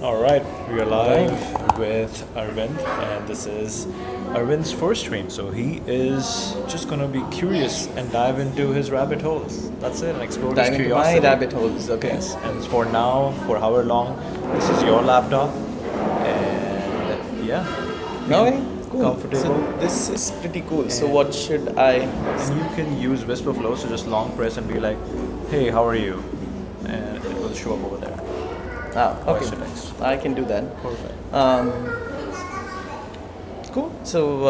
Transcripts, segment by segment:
All right, we are live with Aravind, and this is Arvind's first stream. So he is just going to be curious and dive into his rabbit holes. That's it, and explore Dive his into my curiosity. rabbit holes, okay. Yes, and for now, for however long, this is your laptop, and yeah, Okay, cool. comfortable. So this is pretty cool. So what should I? And you can use Whisper Flow, so just long press and be like, "Hey, how are you?" And it will show up over there. Okay. Question next. I can do that. Perfect. Cool. So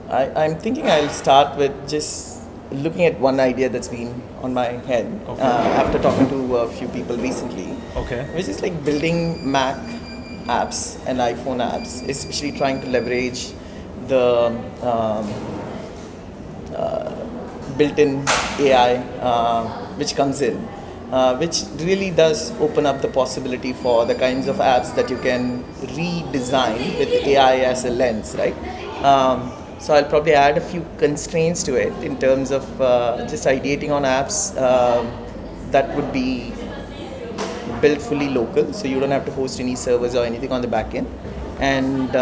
I'm thinking I'll start with just looking at one idea that's been on my head after talking to a few people recently. Okay. Which is like building Mac apps and iPhone apps, especially trying to leverage the built-in AI which comes in, which really does open up the possibility for the kinds of apps that you can redesign with AI as a lens, right? So I'll probably add a few constraints to it in terms of just ideating on apps that would be built fully local, so you don't have to host any servers or anything on the back end, and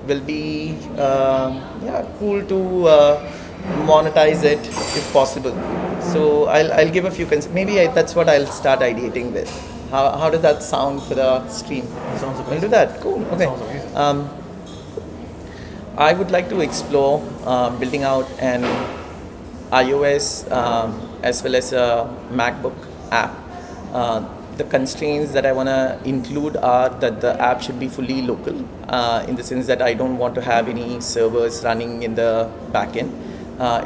will be cool to monetize it if possible. So I'll give a few that's what I'll start ideating with. How does that sound for the stream? Sounds I'll amazing. do that. Cool. Okay. Sounds amazing. I would like to explore building out an iOS as well as a MacBook app. The constraints that I want to include are that the app should be fully local, in the sense that I don't want to have any servers running in the backend.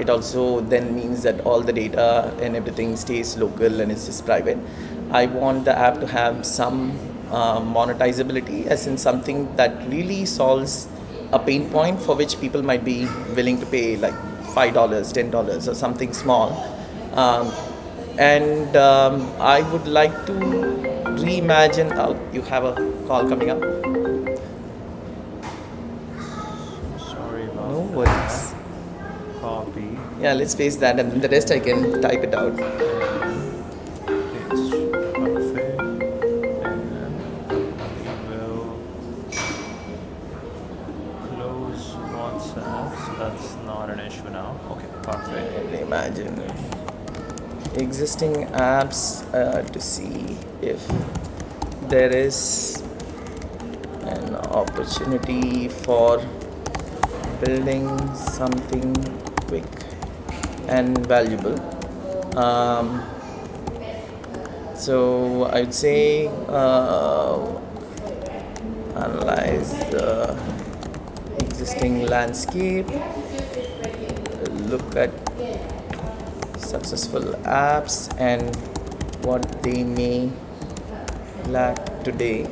It also then means that all the data and everything stays local and it's just private. I want the app to have some monetizability, as in something that really solves a pain point for which people might be willing to pay like $5, $10 or something small. I would like to reimagine. Oh, you have a call coming up? Sorry about No that. worries. Copy. Yeah, let's paste that, and the rest I can type it out. It's perfect. And we will close WhatsApp. So that's not an issue now. Okay, perfect. Reimagine existing apps to see if there is an opportunity for building something quick and valuable. So I'd say analyze the existing landscape, look at successful apps and what they may lack today.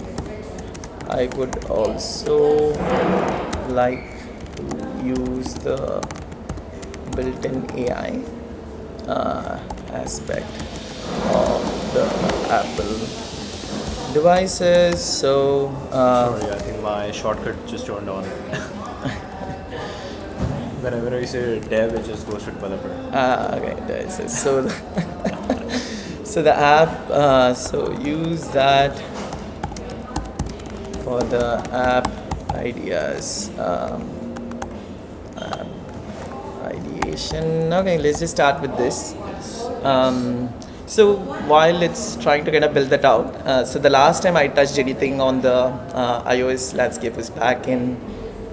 I would also like to use the built-in AI aspect of the Apple devices. So Sorry, I think my shortcut just turned on. Whenever you say dev, it just goes to developer. okay, so so the app, so use that for the app ideas, app ideation. Okay, let's just start with this. So while it's trying to kind of build that out, so the last time I touched anything on the iOS landscape was back in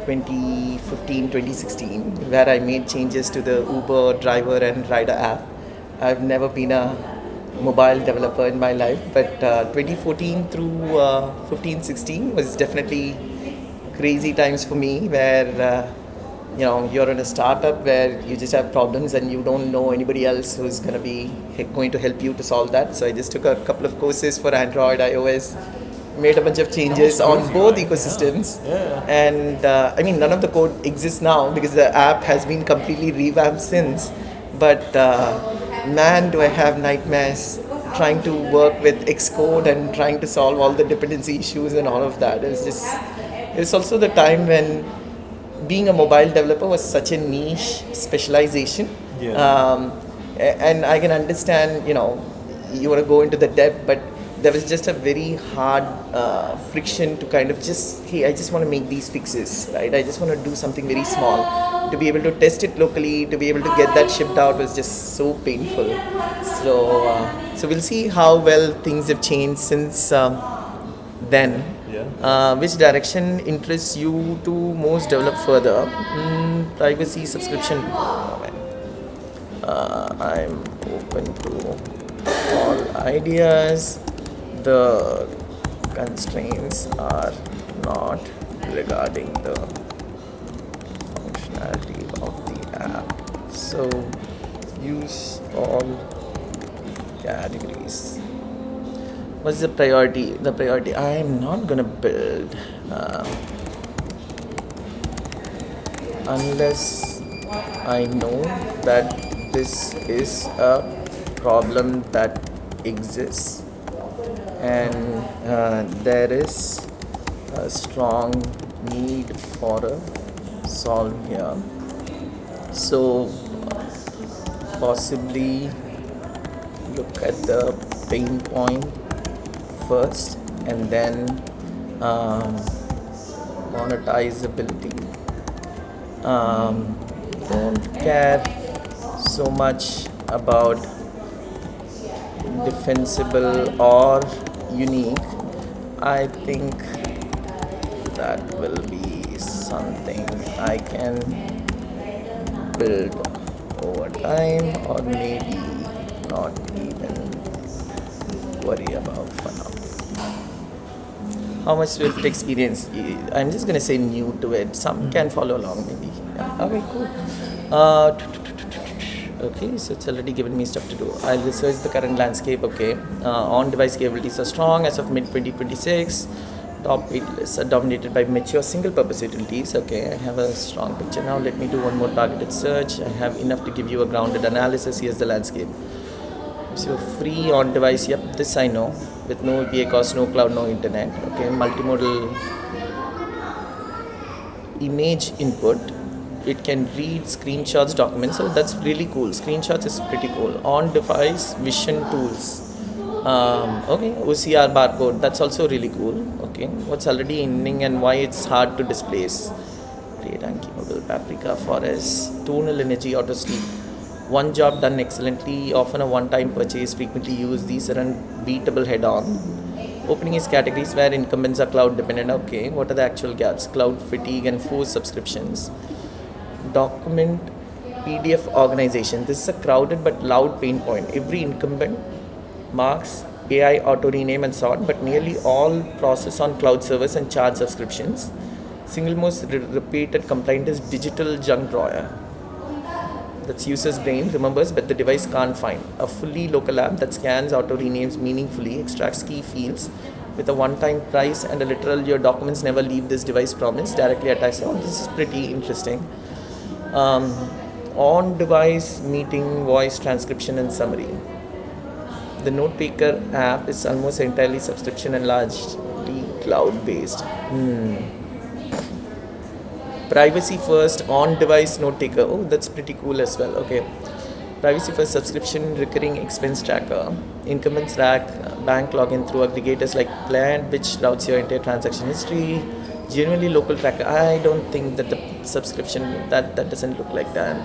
2015, 2016, where I made changes to the Uber driver and rider app. I've never been a mobile developer in my life, but 2014 through 15, 16 was definitely crazy times for me, where you're in a startup where you just have problems and you don't know anybody else who's going to help you to solve that. So I just took a couple of courses for Android, iOS, made a bunch of changes on both ecosystems. Yeah. And I mean, none of the code exists now because the app has been completely revamped since. But man, do I have nightmares trying to work with Xcode and trying to solve all the dependency issues and all of that. It's also the time when being a mobile developer was such a niche specialization. Yeah. And I can understand, you want to go into the depth, but there was just a very hard friction to kind of just, hey, I just want to make these fixes, right? I just want to do something very small. To be able to test it locally, to be able to get that shipped out was just so painful. So we'll see how well things have changed since then. Yeah. Which direction interests you to most develop further? Privacy, subscription. I'm open to all ideas. The constraints are not regarding the functionality of the app. So use all categories. What's the priority? The priority, I am not gonna build unless I know that this is a problem that exists and there is a strong need for a solve here. So possibly look at the pain point first and then monetizability. Don't care so much about defensible or unique. I think that will be something I can build over time or maybe not even worry about for now. How much Swift experience? I'm just gonna say new to it. Some can follow along maybe. Yeah. Okay, cool. Okay, so it's already given me stuff to do. I'll research the current landscape. Okay, on-device capabilities are strong as of mid-2026. Top lists are dominated by mature single-purpose utilities. Okay, I have a strong picture now. Let me do one more targeted search. I have enough to give you a grounded analysis. Here's the landscape. So free on-device. Yep, this I know. With no VPA cost, no cloud, no internet. Okay, multimodal image input. It can read screenshots, documents. So that's really cool. Screenshots is pretty cool. On-device vision tools. Okay, OCR barcode. That's also really cool. Okay, what's already ending and why it's hard to displace. Create unkeyable paprika forest. Tonal energy auto sleep. One job done excellently, often a one-time purchase, frequently used. These are unbeatable head-on. Opening is categories where incumbents are cloud dependent. Okay, what are the actual gaps? Cloud fatigue and forced subscriptions. Document PDF organization. This is a crowded but loud pain point. Every incumbent marks AI auto rename and sort, but nearly all process on cloud servers and charge subscriptions. Single most repeated complaint is digital junk drawer. That's user's brain remembers, but the device can't find. A fully local app that scans auto renames meaningfully, extracts key fields with a one-time price and a literal your documents never leave this device promise directly attached. Oh, this is pretty interesting. On-device meeting, voice transcription and summary. The note taker app is almost entirely subscription and largely cloud-based. Privacy first on-device note taker. Oh, that's pretty cool as well. Okay. Privacy first subscription recurring expense tracker. Incumbents track bank login through aggregators like Plant, which routes your entire transaction history. Genuinely local tracker. I don't think that the subscription that doesn't look like that.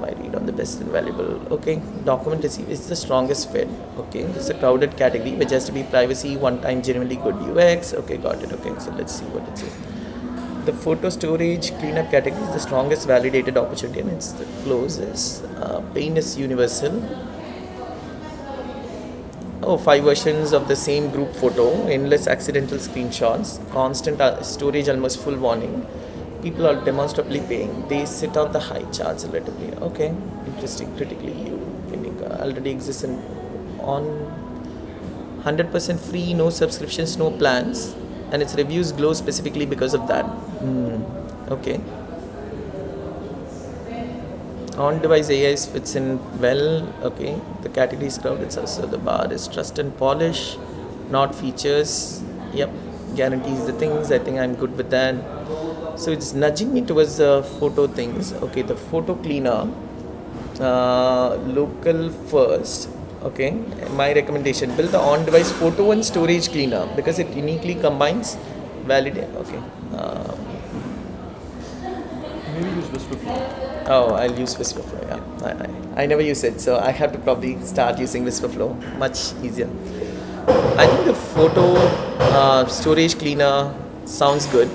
I read on the best and valuable. Okay. Document receive is the strongest fit. Okay. This is a crowded category which has to be privacy, one time genuinely good UX. Okay, got it. Okay. So let's see what it says. The photo storage cleanup category is the strongest validated opportunity and it's the closest. Pain is universal. Oh, 5 versions of the same group photo, endless accidental screenshots, constant storage, almost full warning. People are demonstrably paying. They sit on the high charts relatively. Okay, interesting. Critically, already exists on 100% free, no subscriptions, no plans. And its reviews glow specifically because of that. Okay. On-device AI fits in well. Okay. The category is crowded, so the bar is trust and polish, not features. Yep. Guarantees the things. I think I'm good with that. So it's nudging me towards the photo things. Okay. The photo cleaner. Local first. Okay, my recommendation: build the on-device photo and storage cleaner because it uniquely combines validate. Okay. Maybe use Whisperflow. Oh, I'll use Whisperflow. Yeah, I never use it, so I have to probably start using Whisperflow. Much easier. I think the photo storage cleaner sounds good.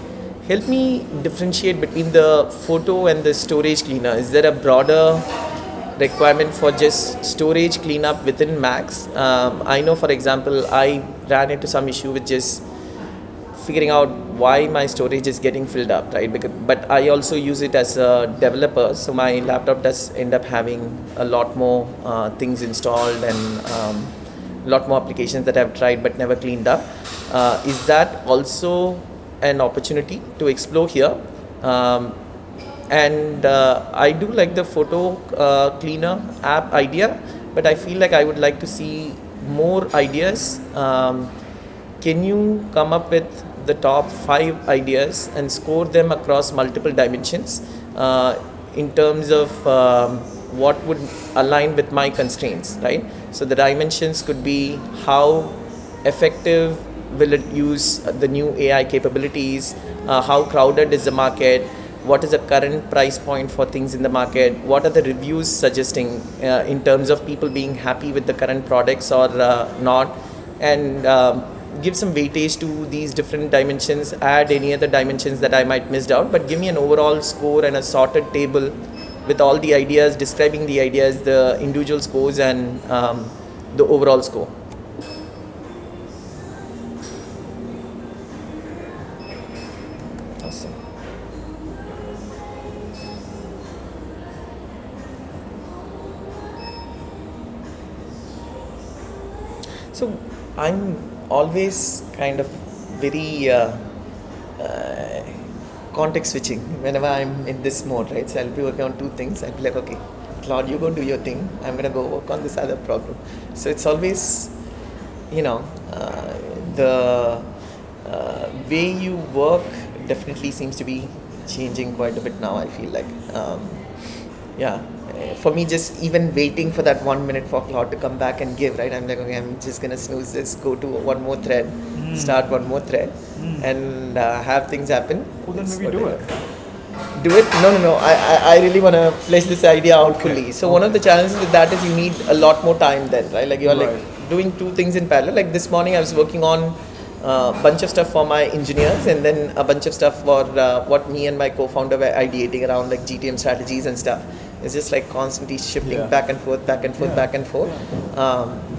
Help me differentiate between the photo and the storage cleaner. Is there a broader requirement for just storage cleanup within Macs? I know, for example, I ran into some issue with just figuring out why my storage is getting filled up, right? But I also use it as a developer, so my laptop does end up having a lot more things installed and a lot more applications that I've tried but never cleaned up. Is that also an opportunity to explore here? And I do like the photo cleaner app idea, but I feel like I would like to see more ideas. Can you come up with the top 5 ideas and score them across multiple dimensions in terms of what would align with my constraints, right? So the dimensions could be how effective will it use the new AI capabilities, how crowded is the market, what is the current price point for things in the market, what are the reviews suggesting in terms of people being happy with the current products or not, and give some weightage to these different dimensions, add any other dimensions that I might missed out, but give me an overall score and a sorted table with all the ideas, describing the ideas, the individual scores, and the overall score. Awesome. So I'm always kind of very context switching whenever I'm in this mode, right? So I'll be working on 2 things. I'll be like, okay, Claude, you go do your thing. I'm gonna go work on this other problem. So it's always, the way you work definitely seems to be changing quite a bit now. I feel like, for me, just even waiting for that 1 minute for Claude to come back and give, right? I'm like, okay, I'm just gonna snooze this, go to one more thread, start one more thread, and have things happen. Well, then maybe do it. Do it? No. I really want to flesh this idea out fully. So one of the challenges with that is you need a lot more time then, right? Like you're like doing 2 things in parallel. Like this morning I was working on a bunch of stuff for my engineers and then a bunch of stuff for what me and my co-founder were ideating around, like GTM strategies and stuff. It's just like constantly shifting back and forth.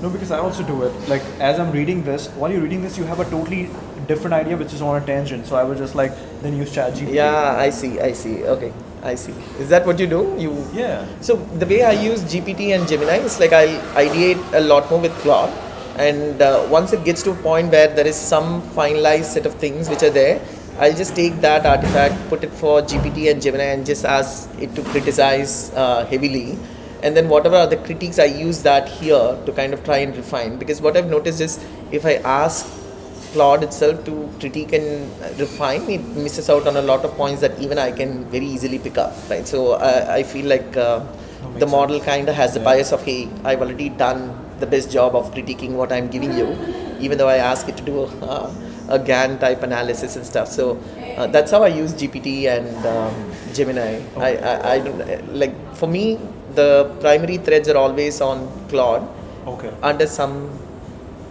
No, because I also do it. Like as I'm reading this, while you're reading this, you have a totally different idea which is on a tangent. So I would just like then use ChatGPT. Yeah, I see. Okay, I see. Is that what you do? Yeah. So the way I use GPT and Gemini is like I'll ideate a lot more with Claude, and once it gets to a point where there is some finalized set of things which are there, I'll just take that artifact, put it for GPT and Gemini, and just ask it to criticize heavily. And then whatever other critiques, I use that here to kind of try and refine. Because what I've noticed is if I ask Claude itself to critique and refine, it misses out on a lot of points that even I can very easily pick up, right? So I feel like the model kind of has the bias of, hey, I've already done the best job of critiquing what I'm giving you, even though I ask it to do a GAN type analysis and stuff. So that's how I use GPT and Gemini. I don't like, for me, the primary threads are always on Claude under some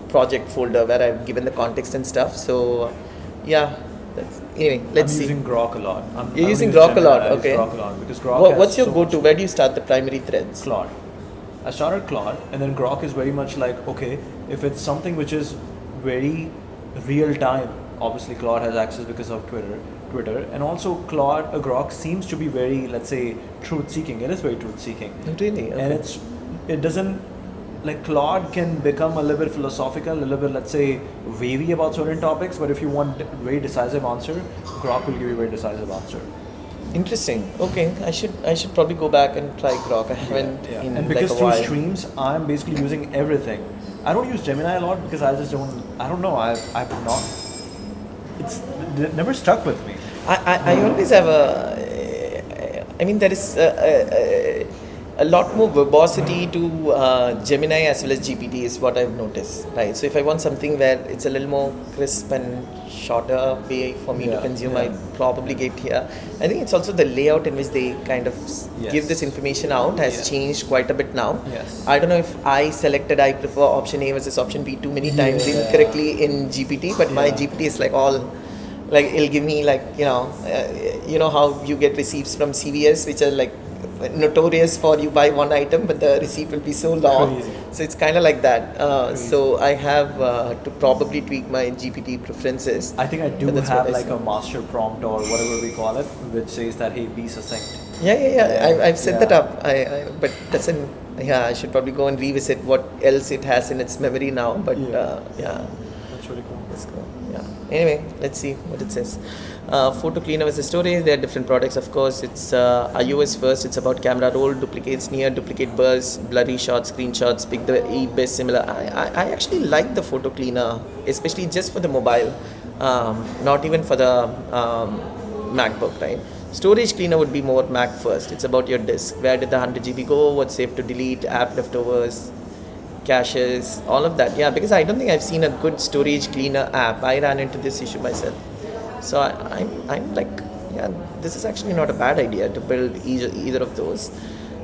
project folder where I've given the context and stuff. So anyway, let's see. I'm using Grok a lot. You're using Grok a lot, okay. Grok a lot because Grok what's your go-to? Where do you start the primary threads? Claude. I started Claude, and then Grok is very much like, okay, if it's something which is very real time, obviously Claude has access because of Twitter, and also Grok seems to be very, let's say, truth-seeking. It is very truth-seeking. Really? Okay. And it doesn't, like Claude can become a little bit philosophical, a little bit, let's say, wavy about certain topics, but if you want a very decisive answer, Grok will give you a very decisive answer. Interesting. Okay, I should probably go back and try Grok. I haven't in and because like a while. through streams, I'm basically using everything. I don't use Gemini a lot because I just don't know. I've not. It never stuck with me. I always have I mean, there is a lot more verbosity to Gemini as well as GPT is what I've noticed, right? So if I want something where it's a little more crisp and shorter way for me to consume, I probably get here. I think it's also the layout in which they kind of give this information out has changed quite a bit now. Yes. I don't know if I selected I prefer option A versus option B too many times incorrectly in GPT, but my GPT is like all like it'll give me like you know how you get receipts from CVS which are like notorious for you buy one item but the receipt will be so long. Crazy. So it's kind of like that. So I have to probably tweak my GPT preferences. I think I do But that's have what I like see. a master prompt or whatever we call it, which says that hey, be succinct. I've set that Yeah. up. But that's an I should probably go and revisit what else it has in its memory now. But That's really cool. let's go. Yeah. Anyway, let's see what it says. Photo cleaner versus storage. They are different products, of course. It's iOS first. It's about camera roll, duplicates near, duplicate bursts, blurry shots, screenshots. Pick the 8 best similar. I actually like the photo cleaner, especially just for the mobile, not even for the MacBook, right? Storage cleaner would be more Mac first. It's about your disk. Where did the 100 GB go? What's safe to delete? App leftovers, caches, all of that. Yeah, because I don't think I've seen a good storage cleaner app. I ran into this issue myself. So I'm like, yeah, this is actually not a bad idea to build either of those.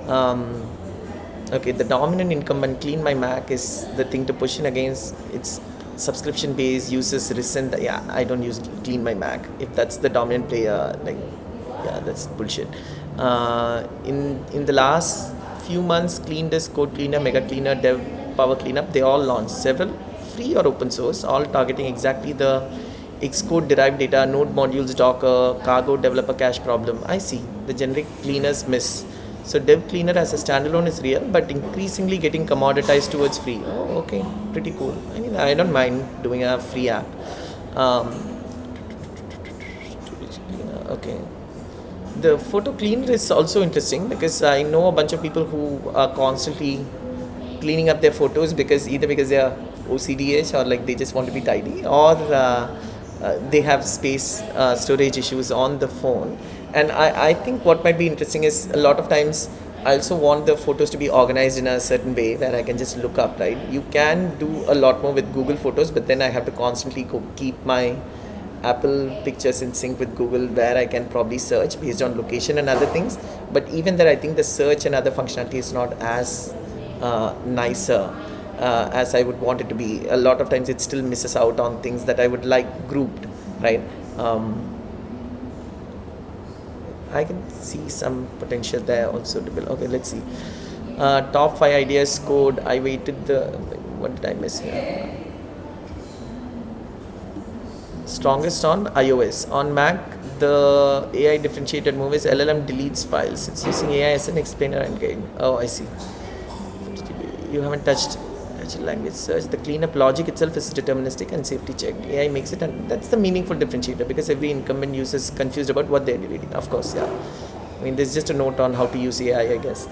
Okay, the dominant incumbent Clean My Mac is the thing to push in against. It's subscription based, uses resent. Yeah, I don't use Clean My Mac. If that's the dominant player, like, yeah, that's bullshit. In the last few months, Clean Disk, Code Cleaner, Mega Cleaner, Dev Power Cleanup, they all launched several free or open source, all targeting exactly the Xcode derived data, node modules, Docker, cargo, developer cache problem. I see the generic cleaners miss. So Dev Cleaner as a standalone is real, but increasingly getting commoditized towards free. Oh, okay, pretty cool. I mean, I don't mind doing a free app. Okay. The photo cleaner is also interesting because I know a bunch of people who are constantly cleaning up their photos either because they are OCD-ish or like they just want to be tidy or they have space storage issues on the phone. And I think what might be interesting is a lot of times I also want the photos to be organized in a certain way where I can just look up, right? You can do a lot more with Google Photos, but then I have to constantly keep my Apple pictures in sync with Google where I can probably search based on location and other things. But even there, I think the search and other functionality is not as nicer as I would want it to be. A lot of times it still misses out on things that I would like grouped, right? I can see some potential there also to build. Okay, let's see. Top 5 ideas code. I waited what did I miss here? Strongest on iOS. On Mac, the AI differentiated move is LLM deletes files. It's using AI as an explainer and guide. Oh, I see. You haven't touched natural language search. The cleanup logic itself is deterministic and safety checked. AI makes it, and that's the meaningful differentiator because every incumbent user is confused about what they're deleting. Of course, yeah. I mean, there's just a note on how to use AI, I guess.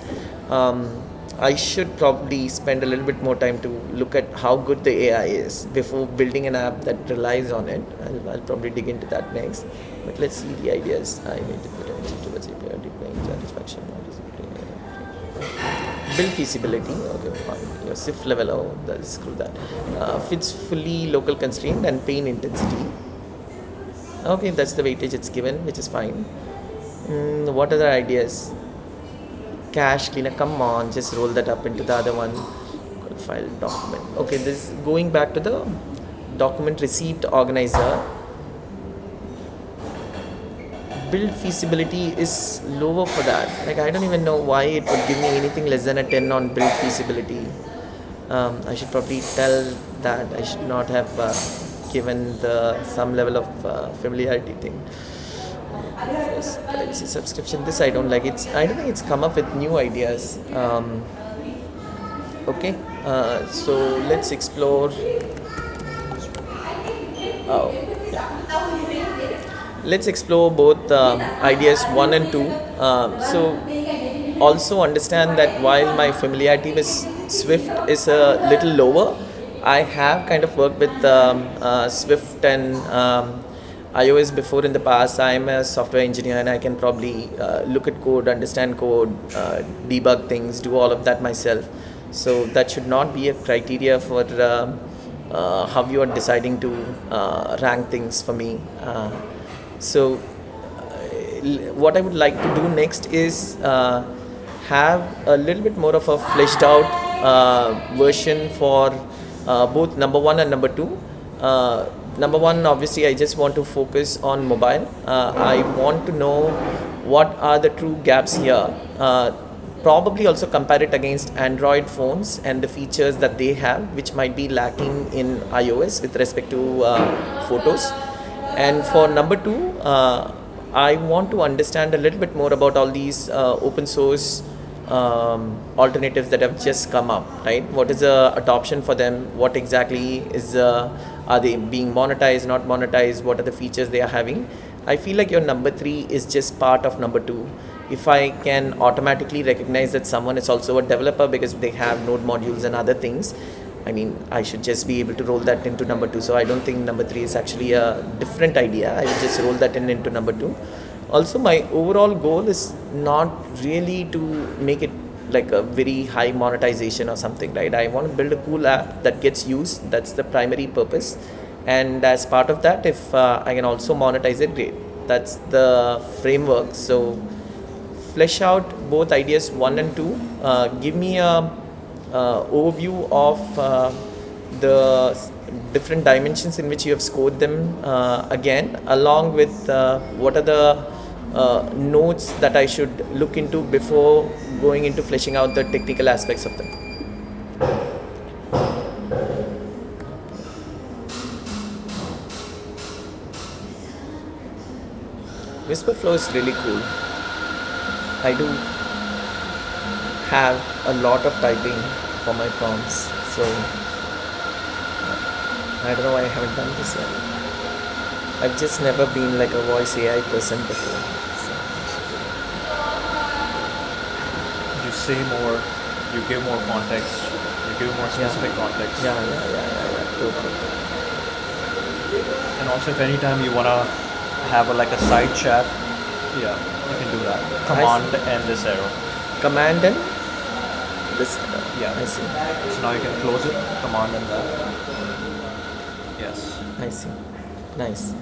I should probably spend a little bit more time to look at how good the AI is before building an app that relies on it. I'll probably dig into that next. But let's see the ideas. I need to put energy towards API deploying satisfaction. Build feasibility. Okay, fine. Your SIF level. Oh, screw that. Fits fully local constraint and pain intensity. Okay, that's the weightage it's given, which is fine. What other ideas? Cache cleaner, come on, just roll that up into the other one. File document. Okay, this going back to the document receipt organizer. Build feasibility is lower for that. Like I don't even know why it would give me anything less than a 10 on build feasibility. I should probably tell that I should not have given some level of familiarity thing. Privacy subscription. This I don't like. I don't think it's come up with new ideas. Okay, so let's explore. Oh, yeah. Let's explore both ideas 1 and 2. So also understand that while my familiarity with Swift is a little lower, I have kind of worked with Swift and iOS before in the past. I'm a software engineer and I can probably look at code, understand code, debug things, do all of that myself. So that should not be a criteria for how you are deciding to rank things for me. So what I would like to do next is have a little bit more of a fleshed out version for both number one and number two. Number one, obviously, I just want to focus on mobile. I want to know what are the true gaps here. Probably also compare it against Android phones and the features that they have, which might be lacking in iOS with respect to photos. And for number two, I want to understand a little bit more about all these open source alternatives that have just come up, right? What is the adoption for them? What exactly is are they being monetized, not monetized? What are the features they are having? I feel like your number three is just part of number two. If I can automatically recognize that someone is also a developer because they have node modules and other things, I mean, I should just be able to roll that into number two. So I don't think number three is actually a different idea. I will just roll that into number two. Also, my overall goal is not really to make it like a very high monetization or something, right? I want to build a cool app that gets used. That's the primary purpose. And as part of that, if I can also monetize it, great. That's the framework. So flesh out both ideas one and two. Give me a overview of the different dimensions in which you have scored them again, along with what are the notes that I should look into before going into fleshing out the technical aspects of them. Whisperflow is really cool. I do have a lot of typing for my prompts, so I don't know why I haven't done this yet. I've just never been like a voice AI person before. So. You say more, you give more context, you give more specific context. Yeah, totally. And also, if anytime you wanna have like a side chat, yeah, you can do that. Command and this arrow. Command and this. Yeah, I see. So now you can close it. Command and that. Yes. I see. Nice.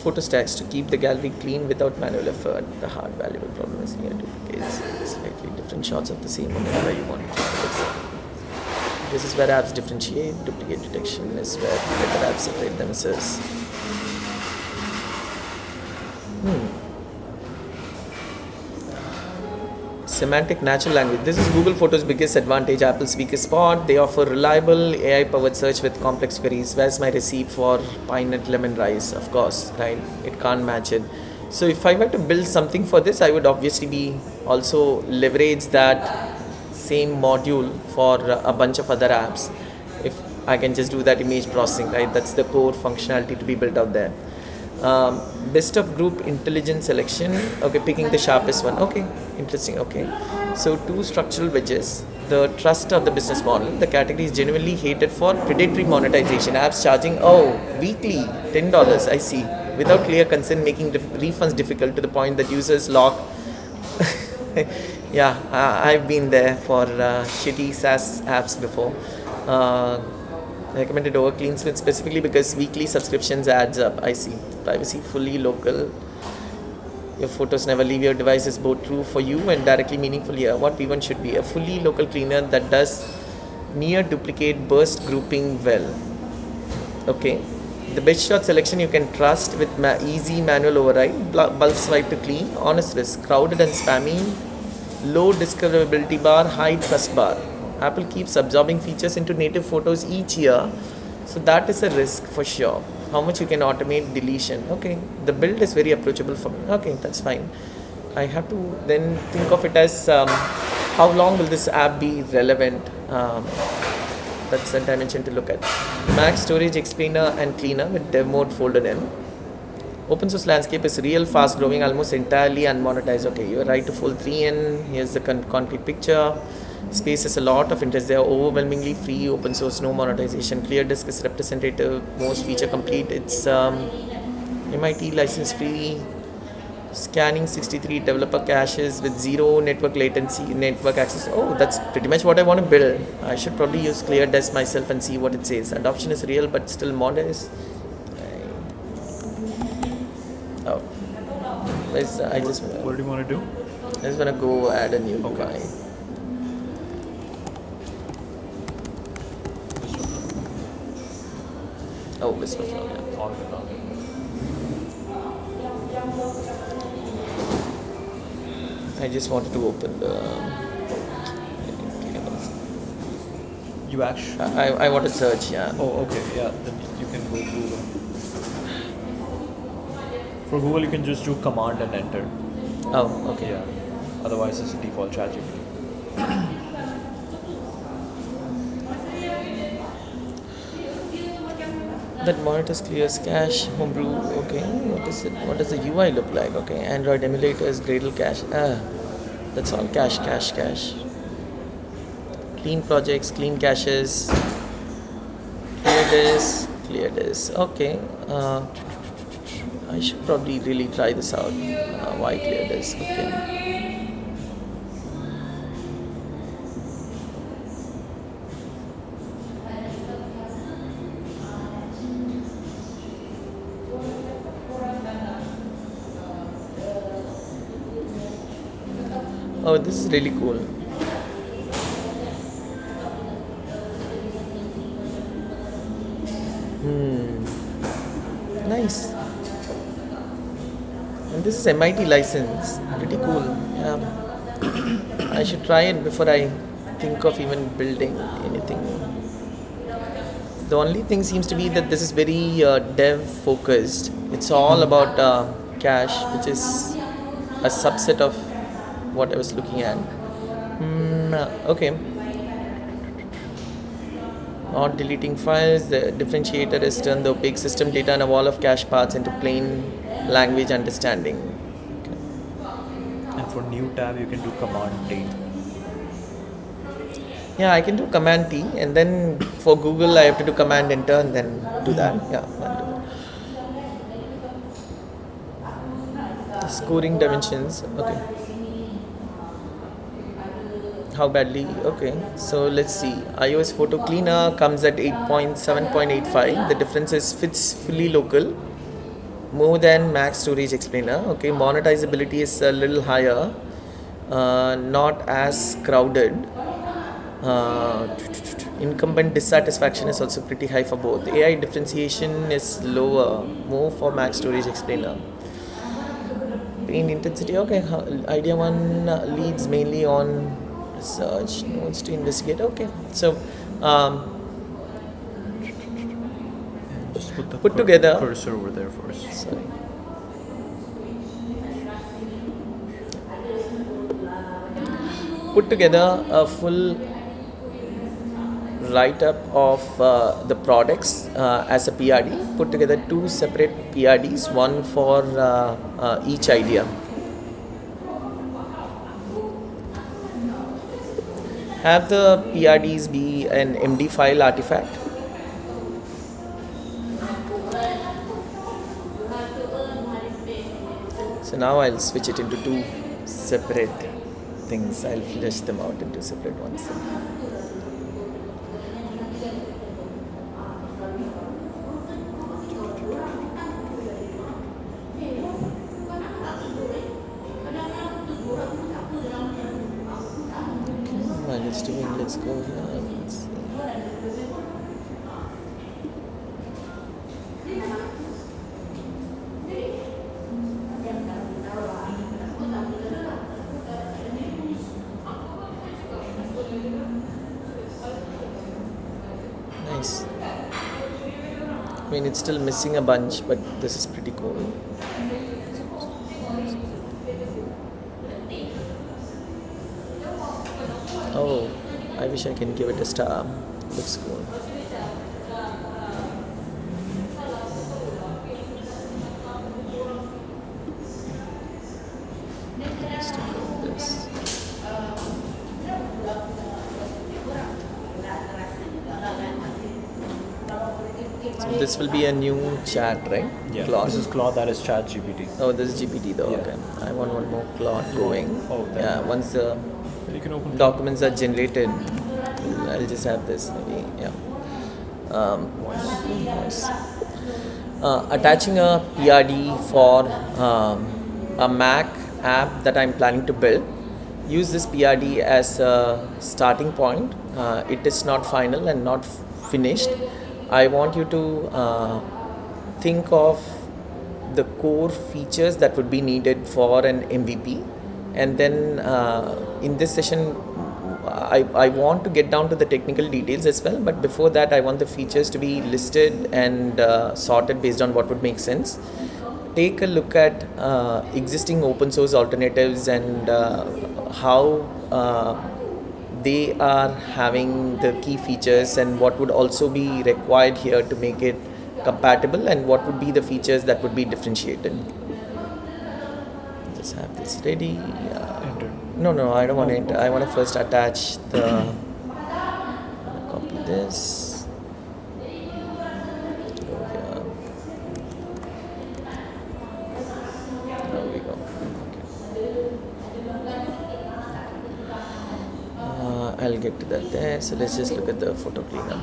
Photo stacks to keep the gallery clean without manual effort. The hard valuable problem is near duplicates. Slightly different shots of the same image where you want it to fix. This is where apps differentiate. Duplicate detection is where better apps separate themselves. Semantic natural language. This is Google Photos' biggest advantage, Apple's weakest spot. They offer reliable AI-powered search with complex queries. Where's my receipt for pine nut lemon rice? Of course, right? It can't match it. So if I were to build something for this, I would obviously be also leverage that same module for a bunch of other apps. If I can just do that image processing, right? That's the core functionality to be built out there. Best of group intelligence selection. Okay, picking the sharpest one. Okay, interesting. Okay, so two structural wedges. The trust of the business model. The category is genuinely hated for predatory monetization. Apps charging weekly $10. I see, without clear consent, making refunds difficult to the point that users lock. Yeah, I've been there for shitty SaaS apps before. Recommended over CleanSmith specifically because weekly subscriptions adds up. I see. Privacy fully local. Your photos never leave your device is both true for you and directly meaningful here. What V1 should be a fully local cleaner that does near duplicate burst grouping well. Okay. The best shot selection you can trust with easy manual override, bulk swipe to clean, honest risk, crowded and spammy, low discoverability bar, high trust bar. Apple keeps absorbing features into native photos each year, so that is a risk for sure. How much you can automate deletion? Okay, the build is very approachable for me. Okay, that's fine. I have to then think of it as how long will this app be relevant? That's a dimension to look at. Max storage explainer and cleaner with dev mode folded in. Open source landscape is real fast growing, almost entirely unmonetized. Okay, you're right to fold 3 in. Here's the concrete picture. Space has a lot of interest. They are overwhelmingly free, open source, no monetization. Clear Disk is representative, most feature complete. It's MIT license free. Scanning 63 developer caches with zero network latency, network access. Oh, that's pretty much what I want to build. I should probably use Clear Disk myself and see what it says. Adoption is real, but still modest. Oh, I just What do you want to do? want to go add a new Okay. UI. Oh, Whisper Flow. Yeah. On the ground. I just wanted to open the. You actually. I want to search. Yeah. Oh, okay. Yeah. Then you can go Google. For Google, you can just do command and enter. Oh, okay. Yeah. Otherwise, it's a default ChatGPT. That monitors clears cache, homebrew. Okay, what is it? What does the UI look like? Okay, Android emulators, Gradle cache. That's all. Cache. Clean projects, clean caches. Clear this. Okay. I should probably really try this out. Why clear this? Okay. Oh, this is really cool. Nice. And this is MIT license. Pretty cool. Yeah. I should try it before I think of even building anything. The only thing seems to be that this is very dev focused. It's all about cache, which is a subset of what I was looking at. Okay. Not deleting files. The differentiator is turn the opaque system data and a wall of cache paths into plain language understanding. Okay. And for new tab, you can do command T. Yeah, I can do command T, and then for Google, I have to do command enter and then do that. Yeah. Scoring dimensions. Okay. How badly? Okay, so let's see. iOS photo cleaner comes at 8.7.85. The difference is fits fully local, more than max storage explainer. Okay, monetizability is a little higher, not as crowded. Incumbent dissatisfaction is also pretty high for both. AI differentiation is lower, more for max storage explainer. Pain intensity. Okay, idea one leads mainly on research notes to investigate. Okay, so Just Put together. cursor over there first. sorry. Put together a full write-up of the products as a PRD. Put together two separate PRDs, one for each idea. Have the PRDs be an MD file artifact. So now I'll switch it into two separate things. I'll flesh them out into separate ones. While it's doing, let's go here. Let's see. Nice. I mean, it's still missing a bunch, but this is pretty cool. Oh, I wish I can give it a star. Looks cool. Let's do this. So this will be a new chat, right? Yeah, Claude. this is Claude, that is Chat GPT. Oh, this is GPT though. Yeah. Okay. I want one more Claude going. Oh, then- Yeah. Once the You can open documents are generated, I'll just have this maybe. Yeah. Voice. Attaching a PRD for a Mac app that I'm planning to build. Use this PRD as a starting point. It is not final and not finished. I want you to think of the core features that would be needed for an MVP, and then in this session I want to get down to the technical details as well, but before that I want the features to be listed and sorted based on what would make sense. Take a look at existing open source alternatives and how they are having the key features and what would also be required here to make it compatible, and what would be the features that would be differentiated. Just have this ready. Enter. No, I don't want to Oh, enter. okay. I want to first attach the. Copy this. Go here. There we go. Okay. I'll get to that there. So let's just look at the photo cleaner.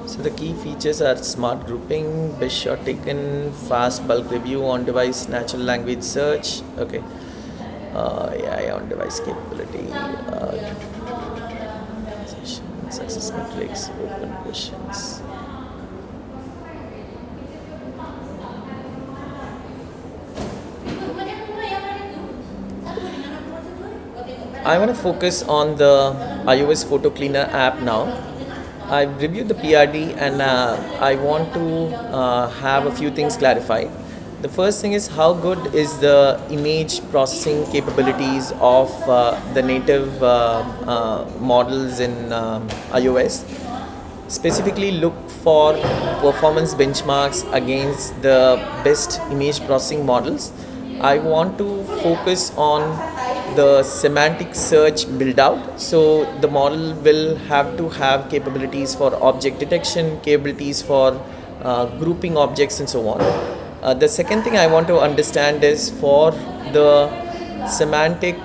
So the key features are smart grouping, best shot taken, fast bulk review, on-device natural language search. Okay. AI on-device capability. Success metrics, open questions. I want to focus on the iOS photo cleaner app now. I've reviewed the PRD and I want to have a few things clarified. The first thing is, how good is the image processing capabilities of the native models in iOS? Specifically look for performance benchmarks against the best image processing models. I want to focus on the semantic search build out. So the model will have to have capabilities for object detection, capabilities for grouping objects and so on. The second thing I want to understand is, for the semantic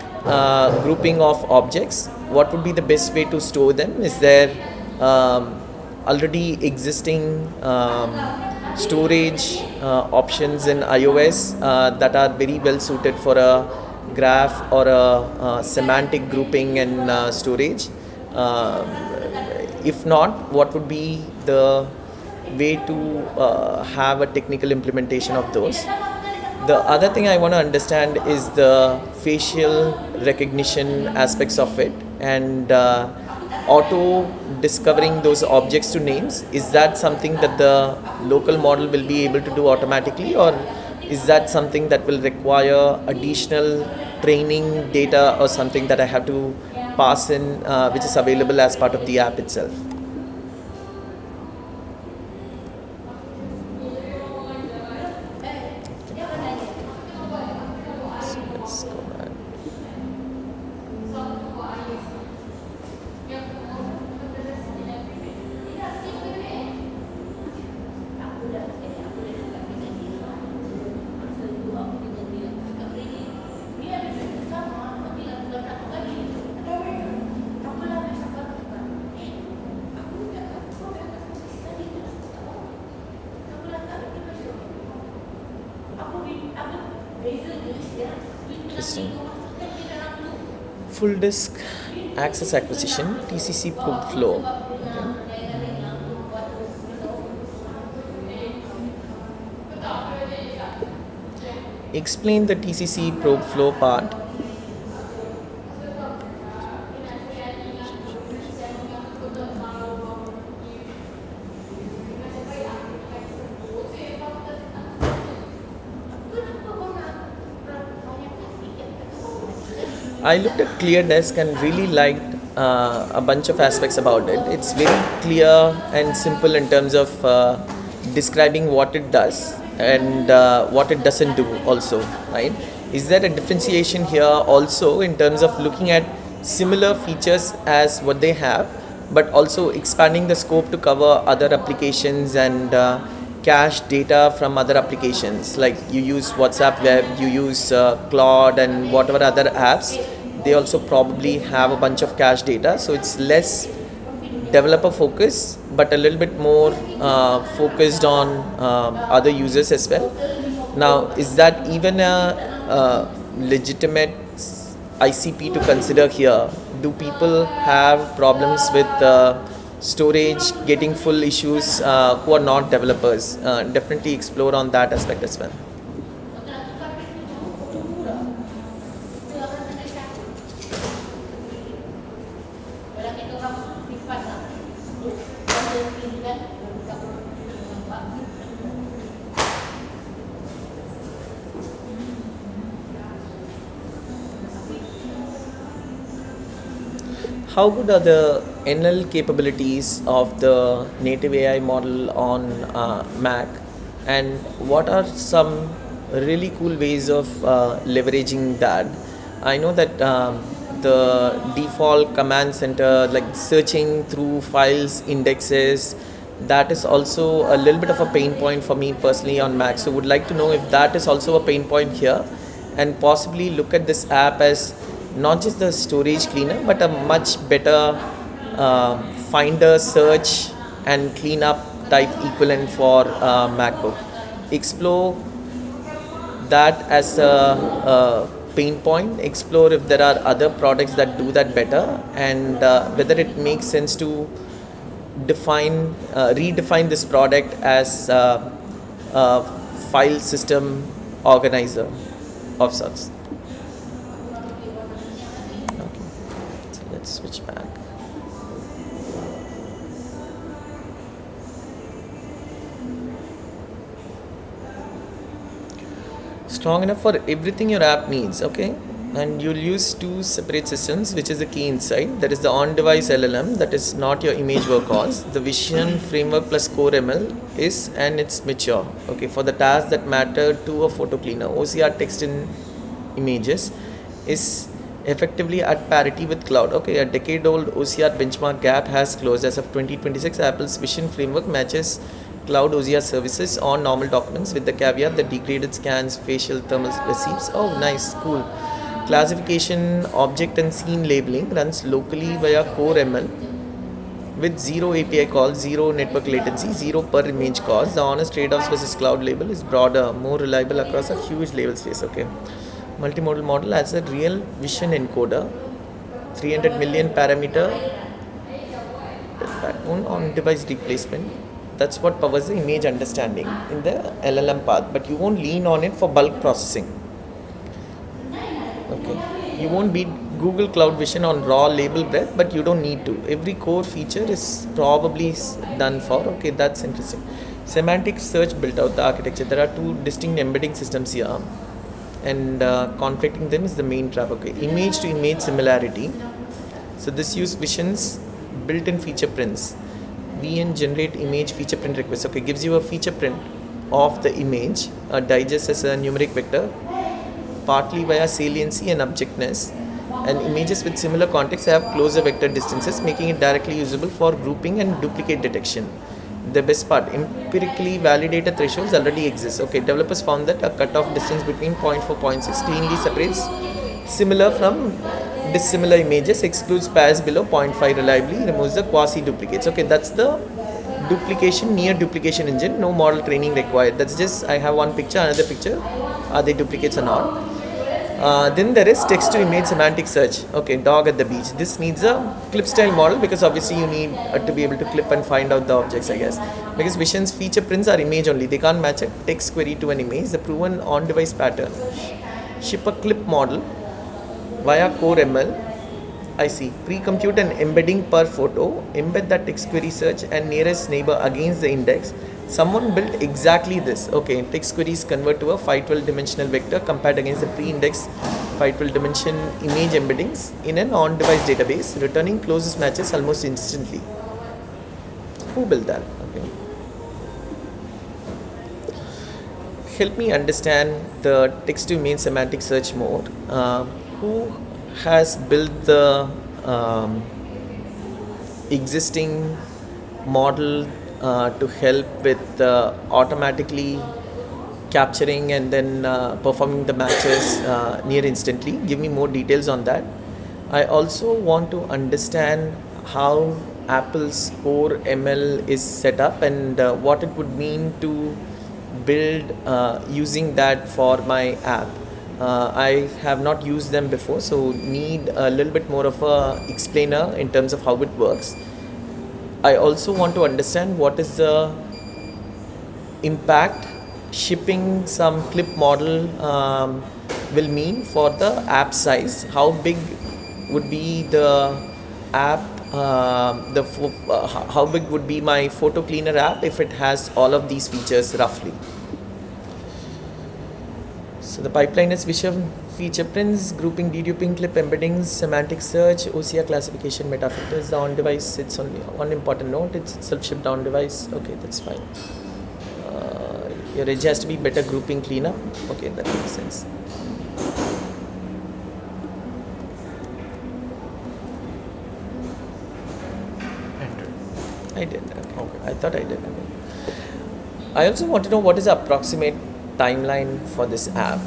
grouping of objects, what would be the best way to store them? Is there already existing storage options in iOS that are very well suited for a graph or a semantic grouping and storage? If not, what would be the way to have a technical implementation of those? The other thing I want to understand is the facial recognition aspects of it, and auto discovering those objects to names. Is that something that the local model will be able to do automatically, or is that something that will require additional training data or something that I have to pass in, which is available as part of the app itself? So let's go back. Interesting. Full disk access acquisition, TCC pub flow. explain the TCC probe flow part. I looked at Clear Desk and really liked a bunch of aspects about it. It's very clear and simple in terms of describing what it does and what it doesn't do also, right? Is there a differentiation here also in terms of looking at similar features as what they have, but also expanding the scope to cover other applications and cache data from other applications, like you use WhatsApp web, you use Claude and whatever other apps, they also probably have a bunch of cache data, so it's less developer focus but a little bit more focused on other users as well. Now, is that even a legitimate ICP to consider here? Do people have problems with storage getting full issues who are not developers? Definitely explore on that aspect as well. How good are the NL capabilities of the native AI model on Mac, and what are some really cool ways of leveraging that? I know that the default command center, like searching through files, indexes, that is also a little bit of a pain point for me personally on Mac. So, would like to know if that is also a pain point here, and possibly look at this app as not just the storage cleaner but a much better finder, search and cleanup type equivalent for MacBook. Explore that as a pain point, explore if there are other products that do that better, and whether it makes sense to redefine this product as a file system organizer of sorts. Switch back. Strong enough for everything your app needs, okay? And you'll use two separate systems, which is the key insight. That is the on-device LLM, that is not your image workhorse. The vision framework plus core ML is, and it's mature, okay, for the tasks that matter to a photo cleaner. OCR text in images is effectively at parity with cloud. Okay, a decade-old OCR benchmark gap has closed. As of 2026, Apple's Vision framework matches cloud OCR services on normal documents with the caveat that degraded scans, facial thermal receipts. Oh, nice, cool. Classification, object and scene labeling runs locally via core ML with zero API calls, zero network latency, zero per image cost. The honest trade-offs versus cloud label is broader, more reliable across a huge label space. Okay. Multimodal model as a real vision encoder, 300 million parameter backbone on device replacement. That's what powers the image understanding in the LLM path, but you won't lean on it for bulk processing. Okay, you won't beat Google Cloud Vision on raw label breadth, but you don't need to. Every core feature is probably done for. Okay, that's interesting. Semantic search built out the architecture. There are two distinct embedding systems here, and conflicting them is the main trap. Okay, image to image similarity. So this use Vision's built-in feature prints. VN generate image feature print request. Okay, gives you a feature print of the image, a digest as a numeric vector, partly via saliency and objectness. And images with similar context have closer vector distances, making it directly usable for grouping and duplicate detection. The best part, empirically validated thresholds already exist. Okay, developers found that a cutoff distance between 0.4 0.6 cleanly separates similar from dissimilar images, excludes pairs below 0.5 reliably, removes the quasi duplicates. Okay, that's the duplication, near duplication engine, no model training required. That's just, I have one picture, another picture, are they duplicates or not? Then there is text to image semantic search. Okay, dog at the beach. This needs a clip style model because obviously you need to be able to clip and find out the objects, I guess. Because Vision's feature prints are image only. They can't match a text query to an image. The proven on device pattern. Ship a clip model via core ML. I see. Pre-compute an embedding per photo, embed that text query search and nearest neighbor against the index. Someone built exactly this. Okay, text queries convert to a 512 dimensional vector compared against the pre-index 512 dimension image embeddings in an on-device database, returning closest matches almost instantly. Who built that? Okay. Help me understand the text to image semantic search mode. Who has built the existing model to help with automatically capturing and then performing the matches near instantly? Give me more details on that. I also want to understand how Apple's core ML is set up and what it would mean to build using that for my app. I have not used them before, so need a little bit more of a explainer in terms of how it works. I also want to understand what is the impact shipping some clip model will mean for the app size. How big would be the app? How big would be my photo cleaner app if it has all of these features roughly? So the pipeline is vision feature prints, grouping, deduping, clip embeddings, semantic search, OCR classification, meta filters. The on-device, it's only one important note, it's itself shipped on-device. Okay, that's fine. Your edge has to be better grouping cleanup. Okay, that makes sense. Enter. I did. Okay. Okay. I thought I did. Okay. I also want to know what is the approximate timeline for this app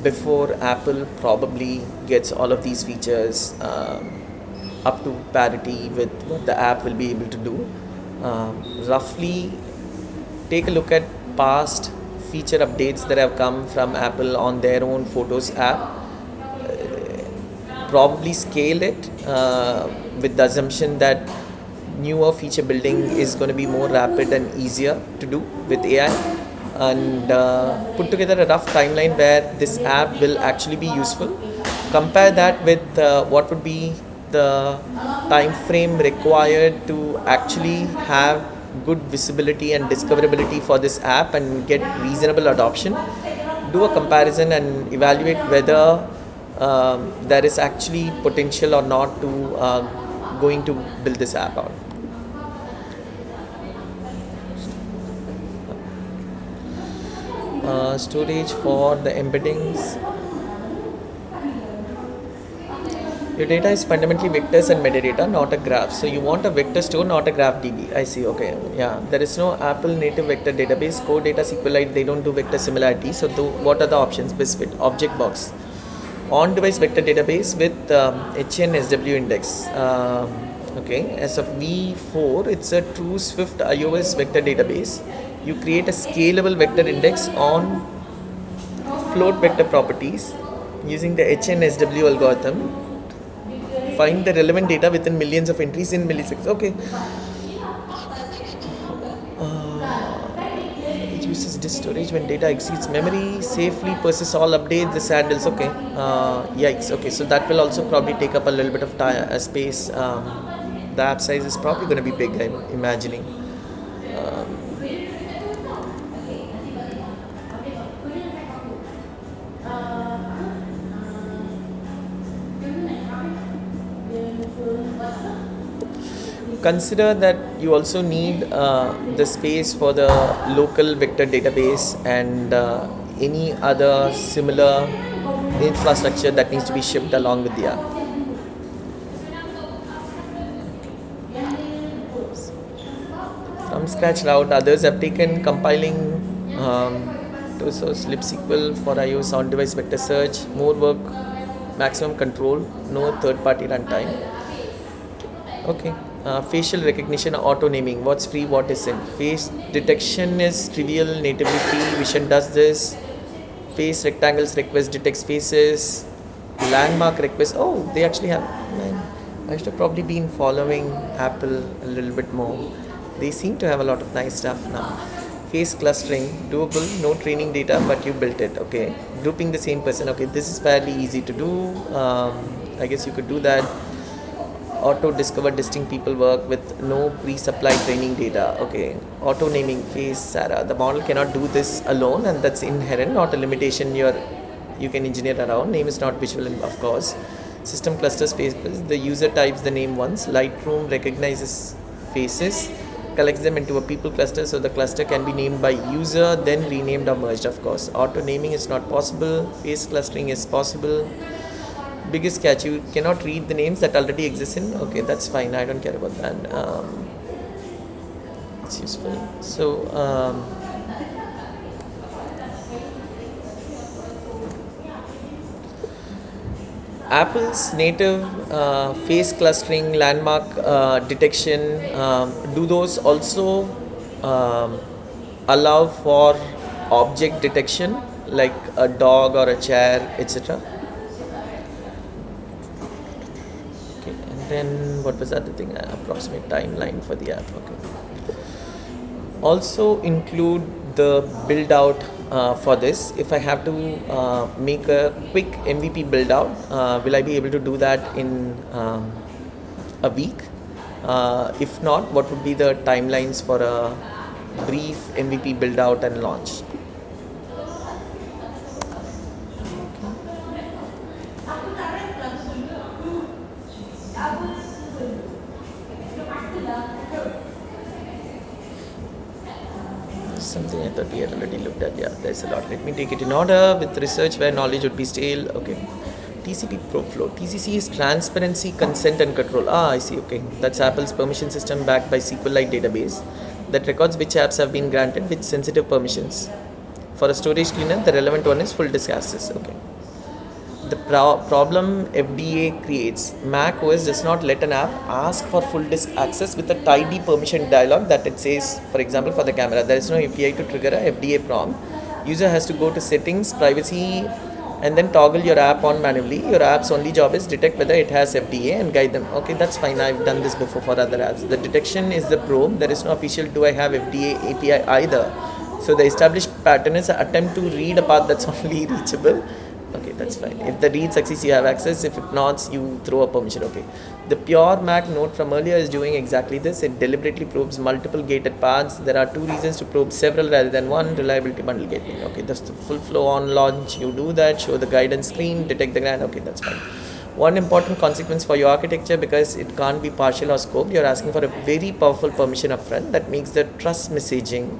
before Apple probably gets all of these features up to parity with what the app will be able to do. Roughly, take a look at past feature updates that have come from Apple on their own Photos app. Probably scale it with the assumption that newer feature building is going to be more rapid and easier to do with AI, and put together a rough timeline where this app will actually be useful. Compare that with what would be the time frame required to actually have good visibility and discoverability for this app and get reasonable adoption. Do a comparison and evaluate whether there is actually potential or not to going to build this app out. Storage for the embeddings. Your data is fundamentally vectors and metadata, not a graph. So you want a vector store, not a graph DB. I see. Okay. Yeah. There is no Apple native vector database. Core data SQLite, they don't do vector similarity. So what are the options? BizFit, object box, on-device vector database with HNSW index. Okay. As of V4, it's a true Swift iOS vector database. You create a scalable vector index on float vector properties using the HNSW algorithm. Find the relevant data within millions of entries in milliseconds. Okay. It uses disk storage when data exceeds memory. Safely persists all updates. The sandals. Okay. Yikes. Okay. So that will also probably take up a little bit of time, space. The app size is probably going to be big, I'm imagining. Consider that you also need the space for the local vector database and any other similar infrastructure that needs to be shipped along with the app. From scratch route, others have taken compiling to source libsql for iOS on-device vector search. More work, maximum control, no third-party runtime. Okay. Facial recognition, auto naming. What's free, what isn't? Face detection is trivial, natively free. Vision does this. face rectangles request detects faces, landmark request. Oh, they actually have. Man, I should have probably been following Apple a little bit more. They seem to have a lot of nice stuff now. Face clustering, doable, no training data, but you built it. Okay, grouping the same person. Okay, this is fairly easy to do. I guess you could do that. Auto discover distinct people work with no pre-supplied training data. Okay, auto naming face Sarah. The model cannot do this alone, and that's inherent, not a limitation you can engineer around. Name is not visual, of course. System clusters faces. The user types the name once. Lightroom recognizes faces, collects them into a people cluster, so the cluster can be named by user, then renamed or merged. Of course, auto naming is not possible. Face clustering is possible. Biggest catch, you cannot read the names that already exist in. Okay, that's fine, I don't care about that. It's useful. So Apple's native face clustering, landmark detection, do those also allow for object detection like a dog or a chair, etc.? Then what was the other thing? Approximate timeline for the app. Okay. Also include the build out for this. If I have to make a quick MVP build out, will I be able to do that in a week? If not, what would be the timelines for a brief MVP build out and launch? Something I thought we had already looked at. Yeah, there's a lot. Let me take it in order with research where knowledge would be stale. Okay. TCP Pro Flow. TCC is transparency, consent, and control. I see. Okay. That's Apple's permission system backed by SQLite database that records which apps have been granted with sensitive permissions. For a storage cleaner, the relevant one is full disk access. Okay. The problem FDA creates. Mac OS does not let an app ask for full disk access with a tidy permission dialog that it says, for example, for the camera. There is no API to trigger a FDA prompt. User has to go to settings, privacy, and then toggle your app on manually. Your app's only job is detect whether it has FDA and guide them. Okay, that's fine. I've done this before for other apps. The detection is the probe. There is no official do I have FDA API either. So the established pattern is an attempt to read a path that's only reachable. Okay, that's fine. If the read succeeds, you have access. If it not, you throw a permission. Okay. The pure Mac node from earlier is doing exactly this. It deliberately probes multiple gated paths. There are two reasons to probe several rather than one. Reliability bundle gating. Okay, that's the full flow on launch. You do that. Show the guidance screen. Detect the grant. Okay, that's fine. One important consequence for your architecture, because it can't be partial or scoped, you're asking for a very powerful permission upfront that makes the trust messaging